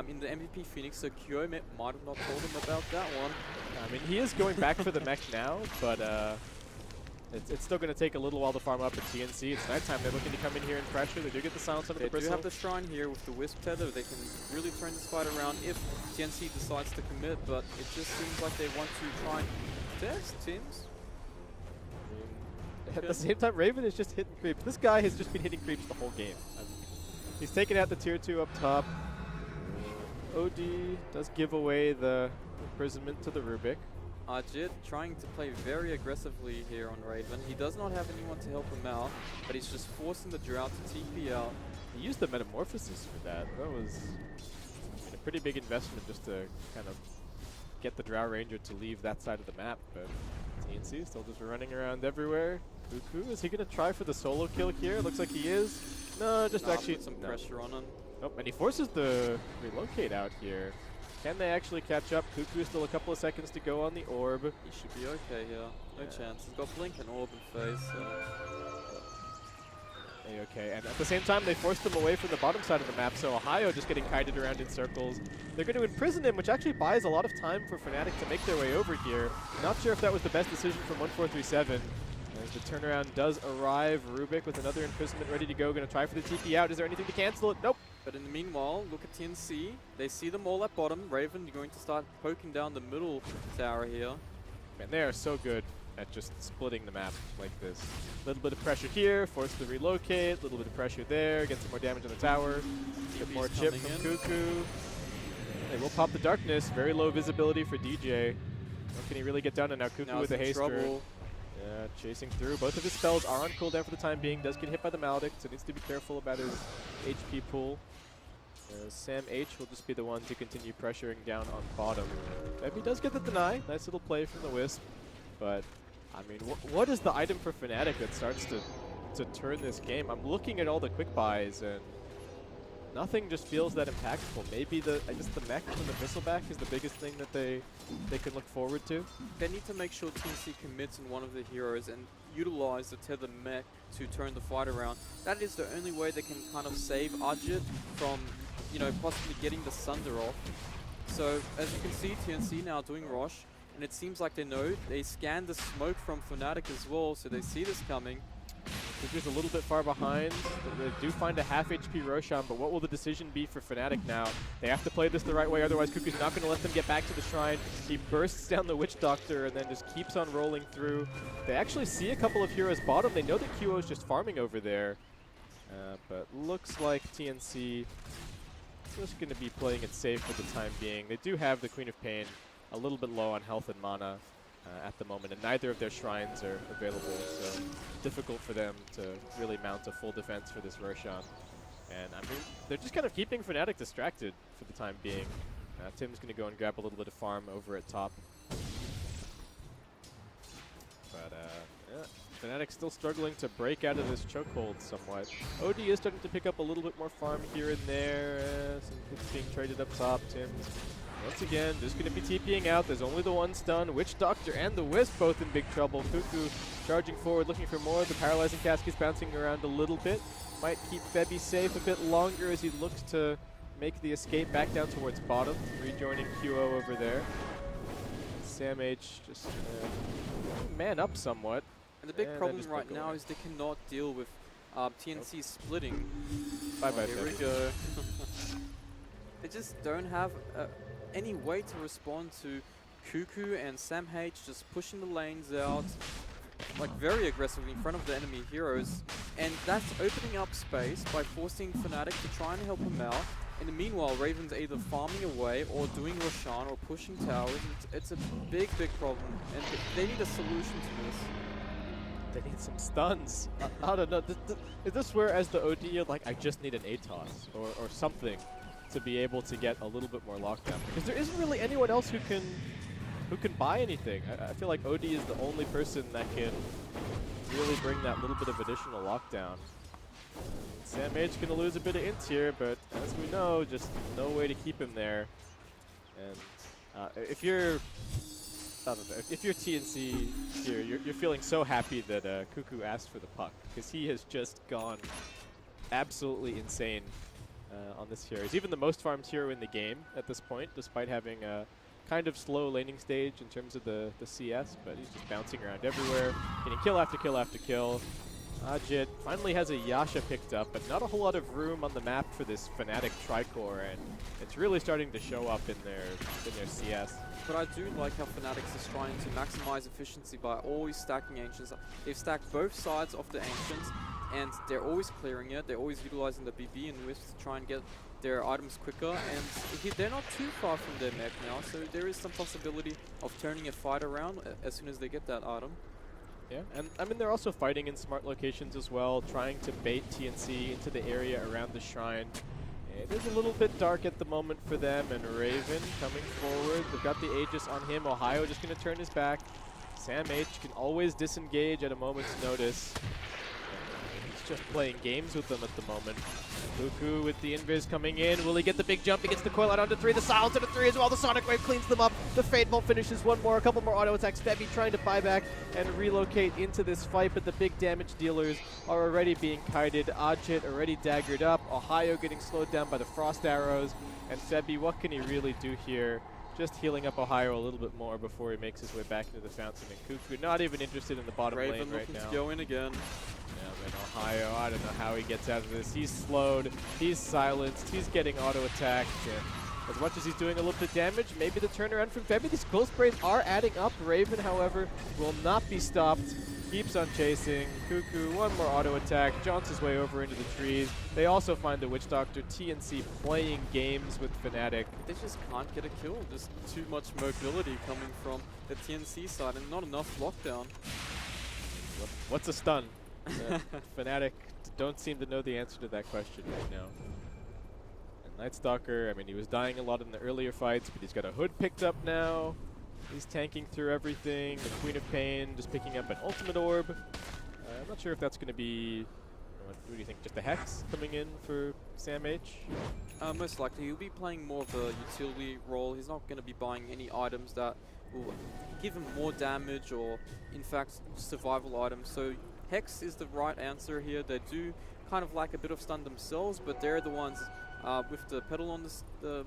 Speaker 5: in the MVP Phoenix, so Kyo might have not told him about that one.
Speaker 4: I mean, he is going back for the Mech now, but it's still going to take a little while to farm up at TNC. It's nighttime. They're looking to come in here and pressure. They do get the silence under the Bristle.
Speaker 5: They do have the Shrine here with the Wisp Tether. They can really turn this fight around if TNC decides to commit, but it just seems like they want to try and test Tims.
Speaker 4: At the same time, Raven is just hitting creeps. This guy has just been hitting creeps the whole game. He's taking out the tier 2 up top. OD does give away the imprisonment to the Rubik.
Speaker 5: Arjit trying to play very aggressively here on Raven. He does not have anyone to help him out, but he's just forcing the Drow to TP out.
Speaker 4: He used the Metamorphosis for that. That was a pretty big investment just to kind of get the Drow Ranger to leave that side of the map, but TNC still just running around everywhere. Cuckoo, is he going to try for the solo kill here? Looks like he is. No, just actually
Speaker 5: put some pressure on him.
Speaker 4: Oh, and he forces the relocate out here. Can they actually catch up? Cuckoo still a couple of seconds to go on the orb.
Speaker 5: He should be okay here. No chance. He's got Blink and Orb in face.
Speaker 4: Okay, and at the same time, they forced him away from the bottom side of the map, so Ohio just getting kited around in circles. They're going to imprison him, which actually buys a lot of time for Fnatic to make their way over here. Not sure if that was the best decision from 1437. As the turnaround does arrive, Rubik with another imprisonment ready to go. Going to try for the TP out. Is there anything to cancel it? Nope.
Speaker 5: But in the meanwhile, look at TNC. They see them all at bottom. Raven, you're going to start poking down the middle tower here.
Speaker 4: Man, they are so good at just splitting the map like this. A little bit of pressure here, forced to relocate. A little bit of pressure there, get some more damage on the tower. Get more chip from Cuckoo. They will pop the darkness. Very low visibility for DJ. What can he really get done? And now Cuckoo with the haster. Yeah, chasing through. Both of his spells are on cooldown for the time being. Does get hit by the Maledict, so needs to be careful about his HP pool. Sam H will just be the one to continue pressuring down on bottom. He does get the deny. Nice little play from the Wisp. But, I mean, what is the item for Fnatic that starts to turn this game? I'm looking at all the quick buys, and nothing just feels that impactful. Maybe I guess the mech from the Bristleback is the biggest thing that they can look forward to.
Speaker 5: They need to make sure TNC commits in one of the heroes and utilize the tether mech to turn the fight around. That is the only way they can kind of save Ajit from, you know, possibly getting the Sunder off. So as you can see, TNC now doing Rosh, and it seems like they know. They scan the smoke from Fnatic as well, so they see this coming.
Speaker 4: Cuckoo's a little bit far behind. They do find a half HP Roshan, but what will the decision be for Fnatic now? They have to play this the right way, otherwise Cuckoo's not going to let them get back to the shrine. He bursts down the Witch Doctor and then just keeps on rolling through. They actually see a couple of heroes bottom. They know that QO is just farming over there. But looks like TNC just going to be playing it safe for the time being. They do have the Queen of Pain a little bit low on health and mana at the moment, and neither of their shrines are available, so difficult for them to really mount a full defense for this Roshan. And I mean, they're just kind of keeping Fnatic distracted for the time being. Tim's going to go and grab a little bit of farm over at top. But yeah, Fnatic still struggling to break out of this chokehold somewhat. OD is starting to pick up a little bit more farm here and there. Some hits being traded up top. Tim's once again just going to be TPing out. There's only the one stun. Witch Doctor and the Wisp both in big trouble. Cuckoo charging forward, looking for more. The Paralyzing Cask is bouncing around a little bit. Might keep Febby safe a bit longer as he looks to make the escape back down towards bottom, rejoining QO over there. Sam H just man up somewhat.
Speaker 5: And the big problem right now is they cannot deal with TNC splitting.
Speaker 4: Bye-bye,
Speaker 5: here we go. They just don't have any way to respond to Cuckoo and Sam H just pushing the lanes out like very aggressively in front of the enemy heroes, and that's opening up space by forcing Fnatic to try and help him out. In the meanwhile, Raven's either farming away or doing Roshan or pushing towers. It's a big problem, and they need a solution to this.
Speaker 4: They need some stuns. I don't know. Is this where, as the OD, you're like, I just need an ATOS or something to be able to get a little bit more lockdown? Because there isn't really anyone else who can buy anything. I feel like OD is the only person that can really bring that little bit of additional lockdown. Sam H going to lose a bit of int here, but as we know, just no way to keep him there. And if you're TNC here, you're feeling so happy that Cuckoo asked for the puck, because he has just gone absolutely insane on this hero. He's even the most farmed hero in the game at this point, despite having a kind of slow laning stage in terms of the CS, but he's just bouncing around everywhere, getting kill after kill after kill. Ajit finally has a Yasha picked up, but not a whole lot of room on the map for this Fnatic Tricore, and it's really starting to show up in their CS.
Speaker 5: But I do like how Fnatic is trying to maximize efficiency by always stacking Ancients. They've stacked both sides of the Ancients, and they're always clearing it. They're always utilizing the BB and Wisps to try and get their items quicker, and they're not too far from their mech now, so there is some possibility of turning a fight around as soon as they get that item.
Speaker 4: Yeah, and I mean, they're also fighting in smart locations as well, trying to bait TNC into the area around the shrine. It is a little bit dark at the moment for them, and Raven coming forward. They've got the Aegis on him. Ohio just going to turn his back. Sam H can always disengage at a moment's notice. He's just playing games with them at the moment. Cuckoo with the invis coming in. Will he get the big jump? He gets the coil out onto 3. The silence into 3 as well. The Sonic Wave cleans them up. The Fade Bolt finishes one more. A couple more auto attacks. Febby trying to buy back and relocate into this fight, but the big damage dealers are already being kited. Ajit already daggered up. Ohio getting slowed down by the Frost Arrows. And Febby, what can he really do here? just healing up Ohio a little bit more before he makes his way back into the fountain. And Cuckoo not even interested in the bottom
Speaker 5: Raven
Speaker 4: lane right
Speaker 5: looking
Speaker 4: now.
Speaker 5: to go in again.
Speaker 4: Yeah, then Ohio, I don't know how he gets out of this. He's slowed, he's silenced, he's getting auto-attacked. As much as he's doing a little bit of damage, maybe the turnaround from Febby. These cold sprays are adding up. Raven, however, will not be stopped. Keeps on chasing. Cuckoo, one more auto attack. Jaunts his way over into the trees. They also find the Witch Doctor. TNC playing games with Fnatic.
Speaker 5: They just can't get a kill. Just too much mobility coming from the TNC side and not enough lockdown.
Speaker 4: What's a stun? Fnatic don't seem to know the answer to that question right now. And Night Stalker, I mean, he was dying a lot in the earlier fights, but he's got a hood picked up now. He's tanking through everything. The Queen of Pain just picking up an ultimate orb. I'm not sure if that's going to be, what do you think, just a Hex coming in for Sam H?
Speaker 5: Most likely he'll be playing more of a utility role. He's not going to be buying any items that will give him more damage or, in fact, survival items. So Hex is the right answer here. They do kind of like a bit of stun themselves, but they're the ones with the pedal on the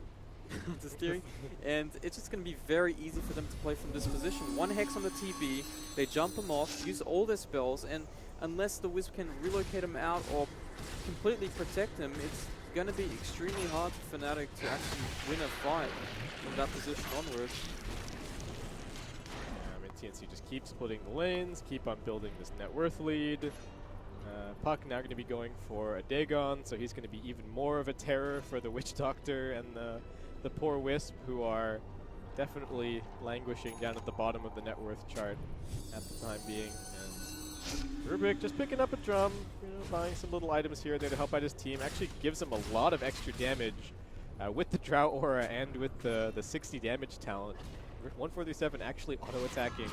Speaker 5: steering, and it's just going to be very easy for them to play from this position. One Hex on the TB, they jump him off, use all their spells, and unless the Wisp can relocate him out or completely protect him, it's going to be extremely hard for Fnatic to actually win a fight from that position onwards.
Speaker 4: I mean, TNC just keeps splitting the lanes, keep on building this net worth lead. Puck now going to be going for a Dagon, so he's going to be even more of a terror for the Witch Doctor and the poor Wisp, who are definitely languishing down at the bottom of the net worth chart at the time being. And Rubik just picking up a drum, buying some little items here and there to help out his team. Actually gives him a lot of extra damage with the Drought Aura and with the 60 damage talent. 1437 actually auto-attacking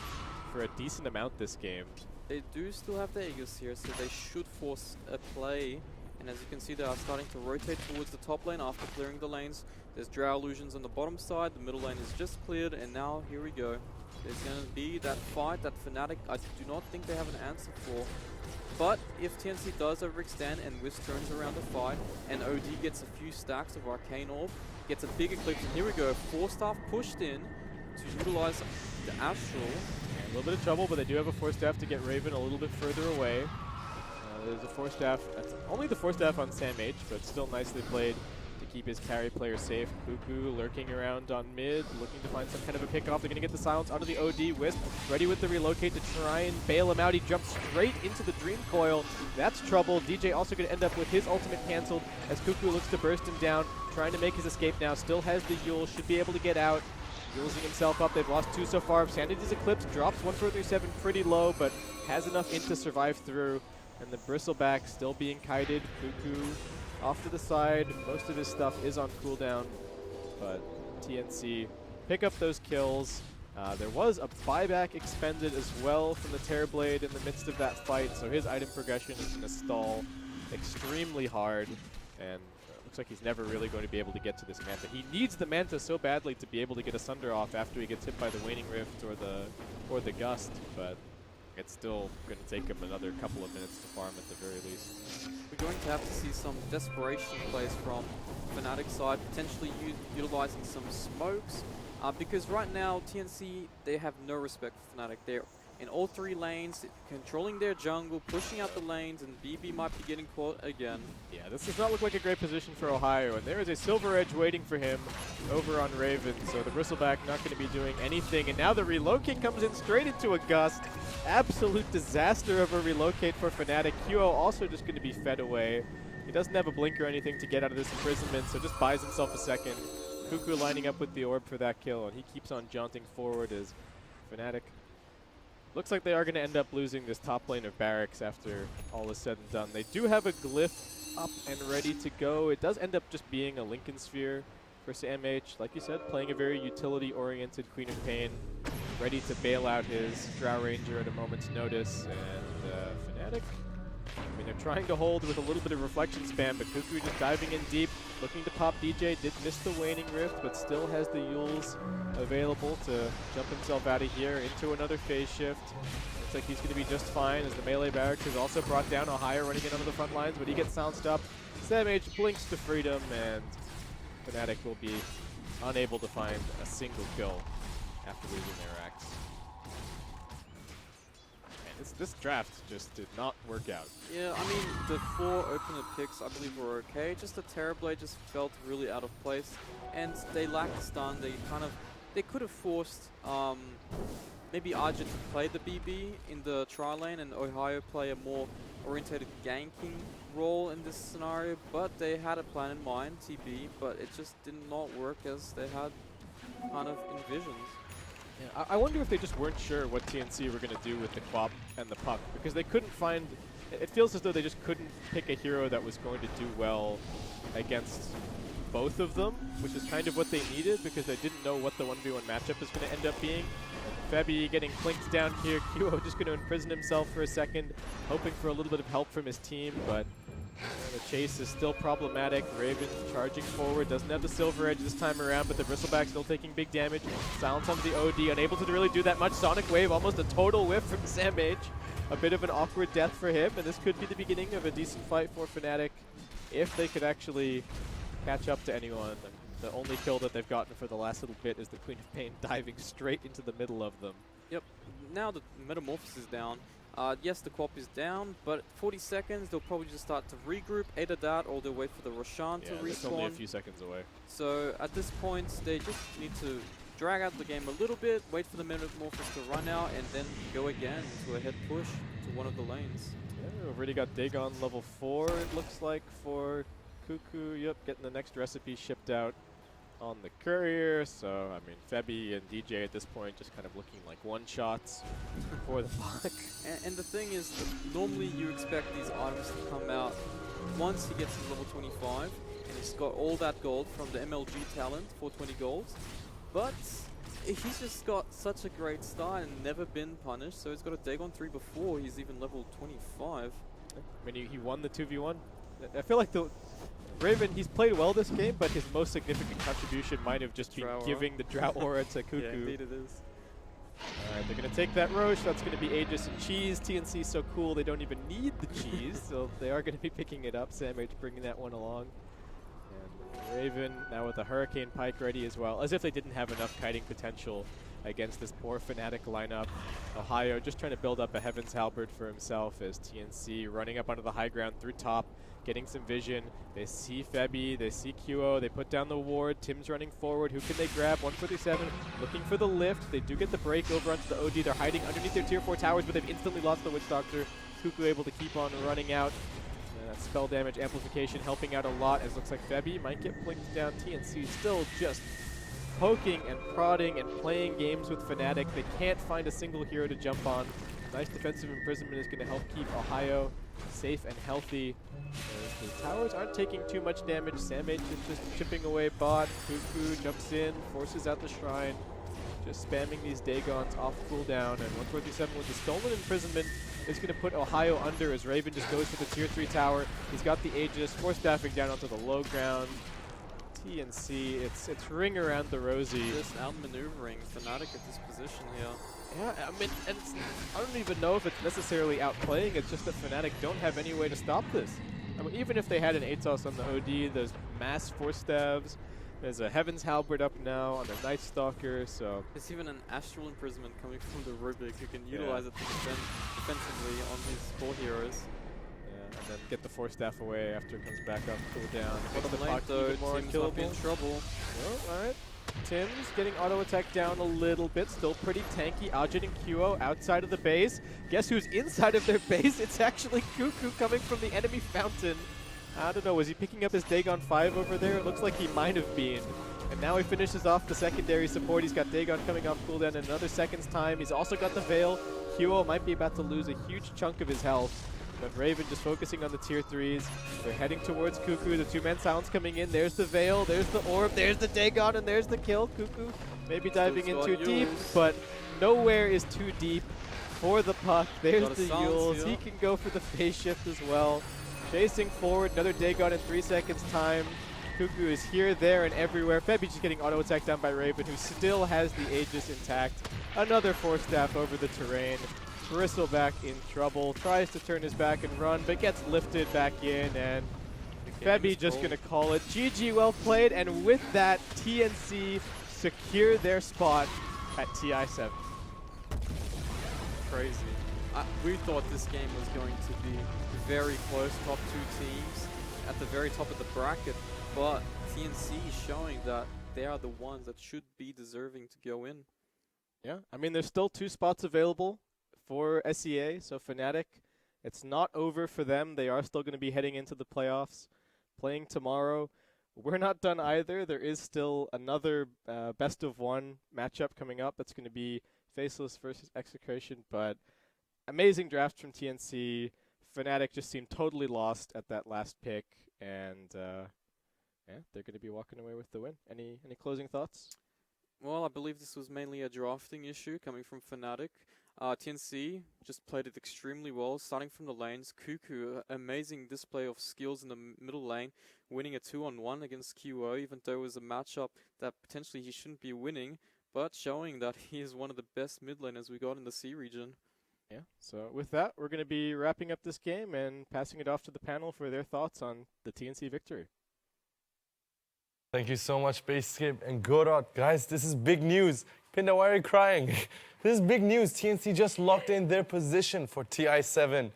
Speaker 4: for a decent amount this game.
Speaker 5: They do still have the Aegis here, so they should force a play. And as you can see, they are starting to rotate towards the top lane after clearing the lanes. There's Drow Illusions on the bottom side, the middle lane is just cleared, and now here we go. There's going to be that fight that Fnatic, I do not think they have an answer for. But if TNC does overextend and Wisp turns around the fight, and OD gets a few stacks of Arcane Orb, gets a big Eclipse, and here we go, 4-staff pushed in to utilize the Astral.
Speaker 4: A little bit of trouble, but they do have a 4-staff to get Raven a little bit further away. There's a 4-staff, that's only the 4-staff on Sam H, but still nicely played to keep his carry player safe. Cuckoo lurking around on mid, looking to find some kind of a pick off. They're going to get the silence onto the OD. Wisp ready with the relocate to try and bail him out. He jumps straight into the Dream Coil. That's trouble. DJ also going to end up with his ultimate canceled as Cuckoo looks to burst him down, trying to make his escape now. Still has the Yule, should be able to get out. Using himself up, they've lost 2 so far. Sanity's Eclipse drops 1437 pretty low, but has enough in to survive through. And the Bristleback still being kited. Cuckoo off to the side. Most of his stuff is on cooldown, but TNC pick up those kills. There was a buyback expended as well from the Terrorblade in the midst of that fight, so his item progression is going to stall extremely hard. And looks like he's never really going to be able to get to this Manta. He needs the Manta so badly to be able to get a Sunder off after he gets hit by the Waning Rift or the Gust, but it's still going to take him another couple of minutes to farm at the very least.
Speaker 5: We're going to have to see some desperation plays from Fnatic side, potentially utilizing some smokes, because right now TNC, they have no respect for Fnatic. They're in all 3 lanes, controlling their jungle, pushing out the lanes, and BB might be getting caught again.
Speaker 4: Yeah, this does not look like a great position for Ohio, and there is a Silver Edge waiting for him over on Raven, so the Bristleback not going to be doing anything, and now the relocate comes in straight into a Gust. Absolute disaster of a relocate for Fnatic. QO also just going to be fed away. He doesn't have a blink or anything to get out of this imprisonment, so just buys himself a second. Cuckoo lining up with the orb for that kill, and he keeps on jaunting forward as Fnatic looks like they are going to end up losing this top lane of Barracks after all is said and done. They do have a glyph up and ready to go. It does end up just being a Lincoln Sphere for Sam H. Like you said, playing a very utility-oriented Queen of Pain, ready to bail out his Drow Ranger at a moment's notice. And Fnatic, I mean, they're trying to hold with a little bit of reflection spam, but Cuckoo just diving in deep, looking to pop DJ. Did miss the Waning Rift, but still has the Yules available to jump himself out of here into another phase shift. Looks like he's going to be just fine as the melee barracks is also brought down. Ohio running in onto the front lines, but he gets silenced up. Sam H blinks to freedom, and Fnatic will be unable to find a single kill after losing their axe. Man, this draft just did not work out.
Speaker 5: Yeah, I mean, the 4 opener picks I believe were okay. Just the Terrorblade just felt really out of place. And they lacked stun. They could have forced maybe Arja to play the BB in the tri lane and Ohio play a more orientated ganking role in this scenario, but they had a plan in mind, TB, but it just did not work as they had kind of envisioned.
Speaker 4: Yeah, I wonder if they just weren't sure what TNC were going to do with the Quap and the Puck, because they couldn't find... It feels as though they just couldn't pick a hero that was going to do well against both of them, which is kind of what they needed, because they didn't know what the 1v1 matchup is going to end up being. Febby getting clinked down here. Qo just going to imprison himself for a second, hoping for a little bit of help from his team, but the chase is still problematic. Raven charging forward, doesn't have the Silver Edge this time around, but the Bristleback still taking big damage. Silence onto the OD, unable to really do that much. Sonic Wave, almost a total whiff from Samh. A bit of an awkward death for him, and this could be the beginning of a decent fight for Fnatic if they could actually catch up to anyone. The only kill that they've gotten for the last little bit is the Queen of Pain diving straight into the middle of them.
Speaker 5: Yep, now the Metamorphosis is down. Yes, the Quap is down, but 40 seconds, they'll probably just start to regroup, either that or they'll wait for the Roshan to respawn.
Speaker 4: It's only a few seconds away.
Speaker 5: So at this point, they just need to drag out the game a little bit, wait for the Metamorphosis to run out, and then go again to a head push to one of the lanes.
Speaker 4: Yeah, we've already got Dagon level 4, it looks like, for Cuckoo. Yep, getting the next recipe shipped out on the courier. So, I mean, Febby and DJ at this point just kind of looking like one-shots for the Puck.
Speaker 5: And the thing is, normally you expect these items to come out once he gets his level 25, and he's got all that gold from the MLG talent, 420 gold. But he's just got such a great start and never been punished, so he's got a Dagon 3 before he's even level 25.
Speaker 4: I mean, he won the 2v1. I feel like the Raven, he's played well this game, but his most significant contribution might have just been giving the Drought Aura to Cuckoo.
Speaker 5: Yeah, indeed it is.
Speaker 4: Alright, they're going to take that Roche. That's going to be Aegis and Cheese. TNC is so cool, they don't even need the cheese, so they are going to be picking it up. Samh bringing that one along. And Raven now with the Hurricane Pike ready as well, as if they didn't have enough kiting potential against this poor Fnatic lineup. Ohio just trying to build up a Heaven's Halberd for himself as TNC running up onto the high ground through top, getting some vision. They see Febby, they see Qo, they put down the ward. Tim's running forward. Who can they grab? 147 looking for the lift. They do get the break over onto the OD. They're hiding underneath their tier 4 towers, but they've instantly lost the Witch Doctor. Cuckoo able to keep on running out. That spell damage amplification helping out a lot, as looks like Febby might get blinked down. TNC still just poking and prodding and playing games with Fnatic. They can't find a single hero to jump on. Nice defensive imprisonment is going to help keep Ohio safe and healthy. The towers aren't taking too much damage. Samh is just chipping away bot. Cuckoo jumps in, forces out the shrine. Just spamming these Dagons off cooldown. And 147 with the stolen imprisonment is going to put Ohio under as Raven just goes for the tier 3 tower. He's got the Aegis, force staffing down onto the low ground. TNC, it's ring around the rosy.
Speaker 5: Just outmaneuvering Fnatic at this position here.
Speaker 4: Yeah, I mean, and I don't even know if it's necessarily outplaying, it's just that Fnatic don't have any way to stop this. I mean, even if they had an ATOS on the OD, there's mass force stabs, there's a Heaven's Halberd up now on the Night Stalker, so...
Speaker 5: There's even an Astral Imprisonment coming from the Rubik who can utilize it to defend defensively on his 4 heroes.
Speaker 4: Yeah, and then get the force staff away after it comes back up, cooldown.
Speaker 5: Makes the Puck even more unkillable. In trouble.
Speaker 4: Well, alright. Tim's getting auto attack down a little bit, still pretty tanky. Ajit and Qo outside of the base. Guess who's inside of their base? It's actually Cuckoo coming from the enemy fountain. I don't know, was he picking up his Dagon 5 over there? It looks like he might have been. And now he finishes off the secondary support. He's got Dagon coming off cooldown in another second's time. He's also got the Veil. Qo might be about to lose a huge chunk of his health. But Raven just focusing on the tier 3s. They're heading towards Cuckoo. The 2-man silence coming in. There's the Veil, there's the Orb, there's the Dagon, and there's the kill. Cuckoo maybe diving in too deep, but nowhere is too deep for the Puck. There's the Yules. He can go for the phase shift as well. Chasing forward, another Dagon in 3 seconds time. Cuckoo is here, there, and everywhere. Febby just getting auto attacked down by Raven, who still has the Aegis intact. Another force staff over the terrain. Bristleback in trouble, tries to turn his back and run, but gets lifted back in, and Febby just going to call it. GG, well played, and with that, TNC secure their spot at TI7.
Speaker 5: Crazy. We thought this game was going to be very close, top two teams at the very top of the bracket, but TNC is showing that they are the ones that should be deserving to go in.
Speaker 4: Yeah, I mean, there's still 2 spots available for SEA, so Fnatic, it's not over for them. They are still going to be heading into the playoffs, playing tomorrow. We're not done either. There is still another best of 1 matchup coming up. That's going to be Faceless versus Execration, but amazing draft from TNC. Fnatic just seemed totally lost at that last pick, and yeah, they're going to be walking away with the win. Any closing thoughts?
Speaker 5: Well, I believe this was mainly a drafting issue coming from Fnatic. TNC just played it extremely well, starting from the lanes. Cuckoo, amazing display of skills in the middle lane, winning a 2-on-1 against QO, even though it was a matchup that potentially he shouldn't be winning, but showing that he is one of the best mid laners we got in the C region.
Speaker 4: Yeah, so with that, we're going to be wrapping up this game and passing it off to the panel for their thoughts on the TNC victory.
Speaker 1: Thank you so much, Baseskip and Gorod. Guys, this is big news. Pinda, why are you crying? This is big news. TNC just locked in their position for TI7.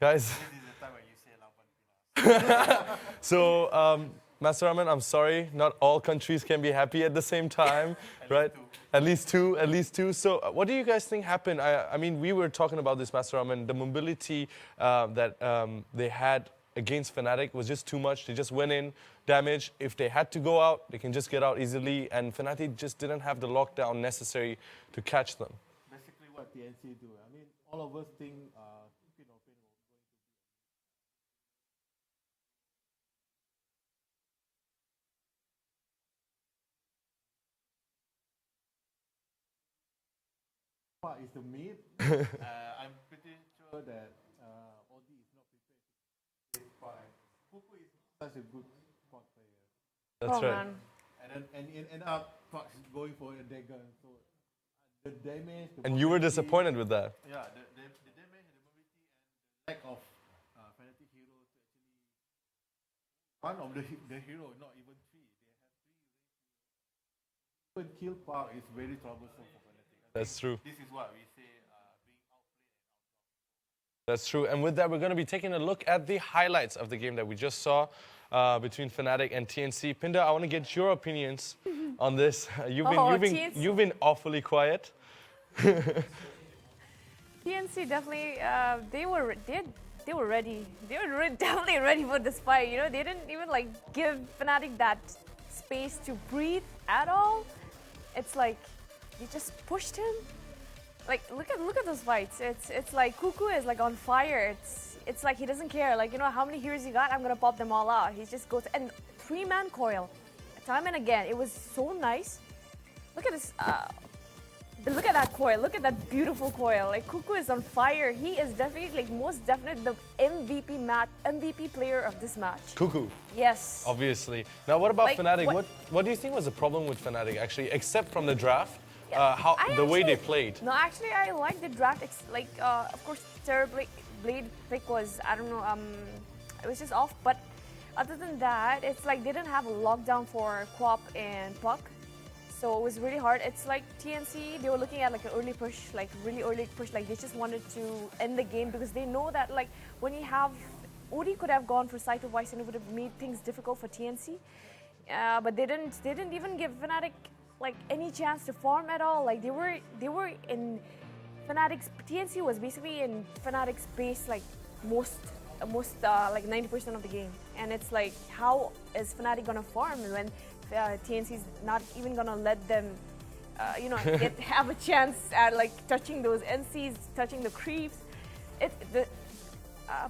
Speaker 1: Guys. This is the time when you say Laban. So, Master Rahman, I'm sorry. Not all countries can be happy at the same time, right? At least two. So what do you guys think happened? I mean, we were talking about this, Master Rahman. The mobility that they had against Fnatic was just too much. They just went in, damage. If they had to go out, they can just get out easily. And Fnatic just didn't have the lockdown necessary to catch them.
Speaker 2: Basically what TNC do. I mean, all of us think is the mid. I'm pretty sure that Odi is not prepared to play spy. Pupu is such a good spot player.
Speaker 1: That's right.
Speaker 3: Man.
Speaker 2: And then end up Fox going for a dagger. So the damage.
Speaker 1: And you were disappointed with that.
Speaker 2: Yeah, the damage, the mobility, and the lack of Fnatic hero to actually. One of the hero, not even 3. They have 3. Even kill power is very troublesome for Fnatic.
Speaker 1: That's true.
Speaker 2: This is what we say being outplayed.
Speaker 1: That's true. And with that, we're going to be taking a look at the highlights of the game that we just saw between Fnatic and TNC. Pinda, I want to get your opinions on this. You've been awfully quiet.
Speaker 3: TNC definitely they were ready. They were definitely ready for this fight. You know, they didn't even like give Fnatic that space to breathe at all. It's like they just pushed him. Like look at those fights. It's like Cuckoo is like on fire. It's like he doesn't care. Like, you know how many heroes he got? I'm gonna pop them all out. He just goes and 3-man coil, time and again. It was so nice. Look at this. Look at that coil. Look at that beautiful coil. Like Cuckoo is on fire. He is definitely, like, most definitely the MVP player of this match.
Speaker 1: Cuckoo.
Speaker 3: Yes.
Speaker 1: Obviously. Now, what about
Speaker 3: Like,
Speaker 1: Fnatic? What do you think was the problem with Fnatic actually, except from the draft?
Speaker 3: Yeah,
Speaker 1: The way they played.
Speaker 3: No, actually, I like the draft. Of course, Blade pick was, I don't know, it was just off. But other than that, it's like they didn't have a lockdown for Quap and Puck. So it was really hard. It's like TNC, they were looking at like an early push, like really early push. Like they just wanted to end the game because they know that like when you have, Odi could have gone for Scythe of Vice and it would have made things difficult for TNC. But they didn't even give Fnatic like any chance to farm at all. Like they were in Fnatic's, TNC was basically in Fnatic's base like most like 90% of the game. And it's like, how is Fnatic gonna farm when TNC's not even gonna let them, have a chance at like touching those NCs, touching the creeps.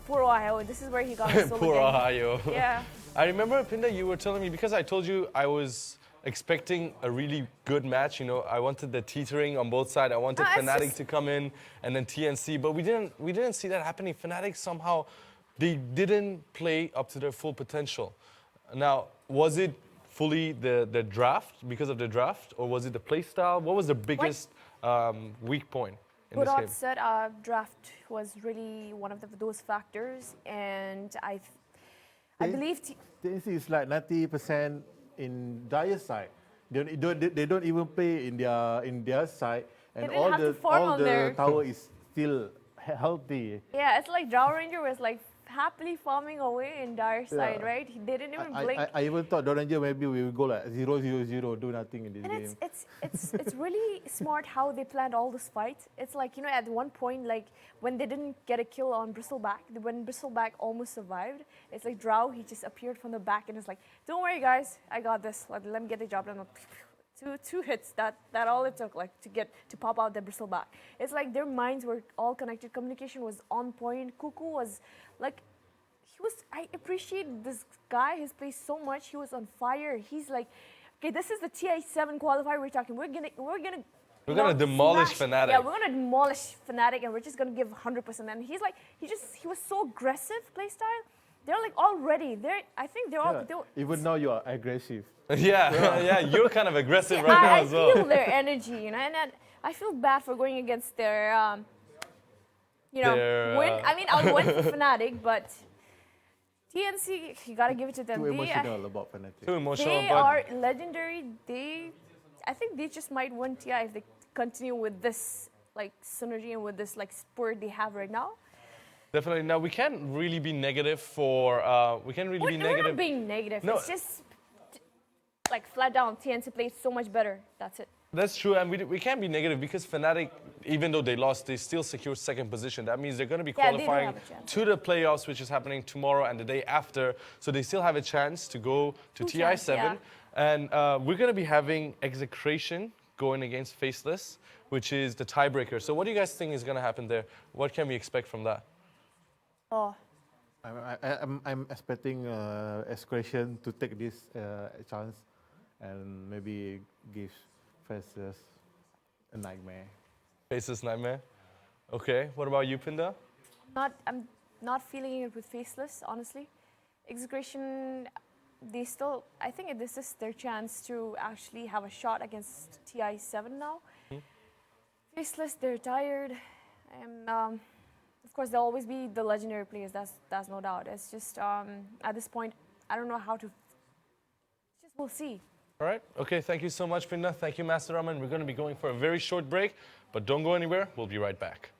Speaker 3: Poor Ohio, this is where he got his solo
Speaker 1: Poor
Speaker 3: game.
Speaker 1: Ohio.
Speaker 3: Yeah.
Speaker 1: I remember, Pinda, you were telling me, because I told you I was expecting a really good match. You know, I wanted the teetering on both sides. I wanted Fnatic to come in and then TNC, but we didn't see that happening. Fnatic somehow, they didn't play up to their full potential. Now, was it fully the draft, because of the draft, or was it the play style? What was the biggest weak point in this game?
Speaker 3: Said draft was really one of those factors, and I believe
Speaker 2: TNC is like 90% in Dire's side. They don't even play in their side, and
Speaker 3: didn't have to farm
Speaker 2: all
Speaker 3: on
Speaker 2: the
Speaker 3: there.
Speaker 2: tower is still healthy.
Speaker 3: Yeah, it's like Drow Ranger was like happily farming away in Dire's side, right? They didn't even blink.
Speaker 2: I even thought Drow Ranger maybe we will go like 0-0-0, do nothing in this
Speaker 3: And
Speaker 2: game.
Speaker 3: it's really smart how they planned all this fight. It's like, you know, at one point, like when they didn't get a kill on Bristleback, when Bristleback almost survived, it's like Drow, he just appeared from the back and it's like, don't worry guys, I got this. Like, let me get the job done. Two hits, that all it took, like to pop out the Bristleback. It's like their minds were all connected. Communication was on point. Cuckoo was like, I appreciate this guy. He's played so much. He was on fire. He's like, okay, this is the TI7 qualifier we're talking. We're gonna
Speaker 1: demolish
Speaker 3: smash.
Speaker 1: Fnatic.
Speaker 3: Yeah, we're gonna demolish Fnatic, and we're just gonna give 100%. And he's like, he was so aggressive playstyle. They're like all ready. I think they're all.
Speaker 2: Even now you are aggressive.
Speaker 1: Yeah, you're kind of aggressive right now as well.
Speaker 3: I feel their energy, you know, and I feel bad for going against their, win. I mean, I'll win for Fnatic, but TNC, you gotta give it to them.
Speaker 2: Too emotional about Fnatic.
Speaker 1: Too emotional.
Speaker 3: They are legendary. I think they just might win TI if they continue with this like synergy and with this like sport they have right now.
Speaker 1: Definitely. Now we can't really be negative for. We can't really be negative.
Speaker 3: We're not being negative.
Speaker 1: No.
Speaker 3: It's just like flat down. TNC plays so much better. That's it.
Speaker 1: That's true, and we can't be negative because Fnatic, even though they lost, they still secured second position. That means they're going to be qualifying to the playoffs, which is happening tomorrow and the day after. So they still have a chance to go to TI7. And we're going to be having Execration going against Faceless, which is the tiebreaker. So what do you guys think is going to happen there? What can we expect from that?
Speaker 3: Oh.
Speaker 2: I'm expecting Execration to take this chance and maybe give Faceless a nightmare.
Speaker 3: Faceless
Speaker 1: nightmare? Okay. What about you, Pinda?
Speaker 3: I'm not feeling it with Faceless, honestly. Execration, I think this is their chance to actually have a shot against TI7 now. Faceless, they're tired. And of course, there'll always be the legendary players, that's no doubt. It's just, at this point, I don't know how to, we'll see.
Speaker 1: All right. Okay, thank you so much, Pinda. Thank you, Master Raman. We're going to be going for a very short break, but don't go anywhere. We'll be right back.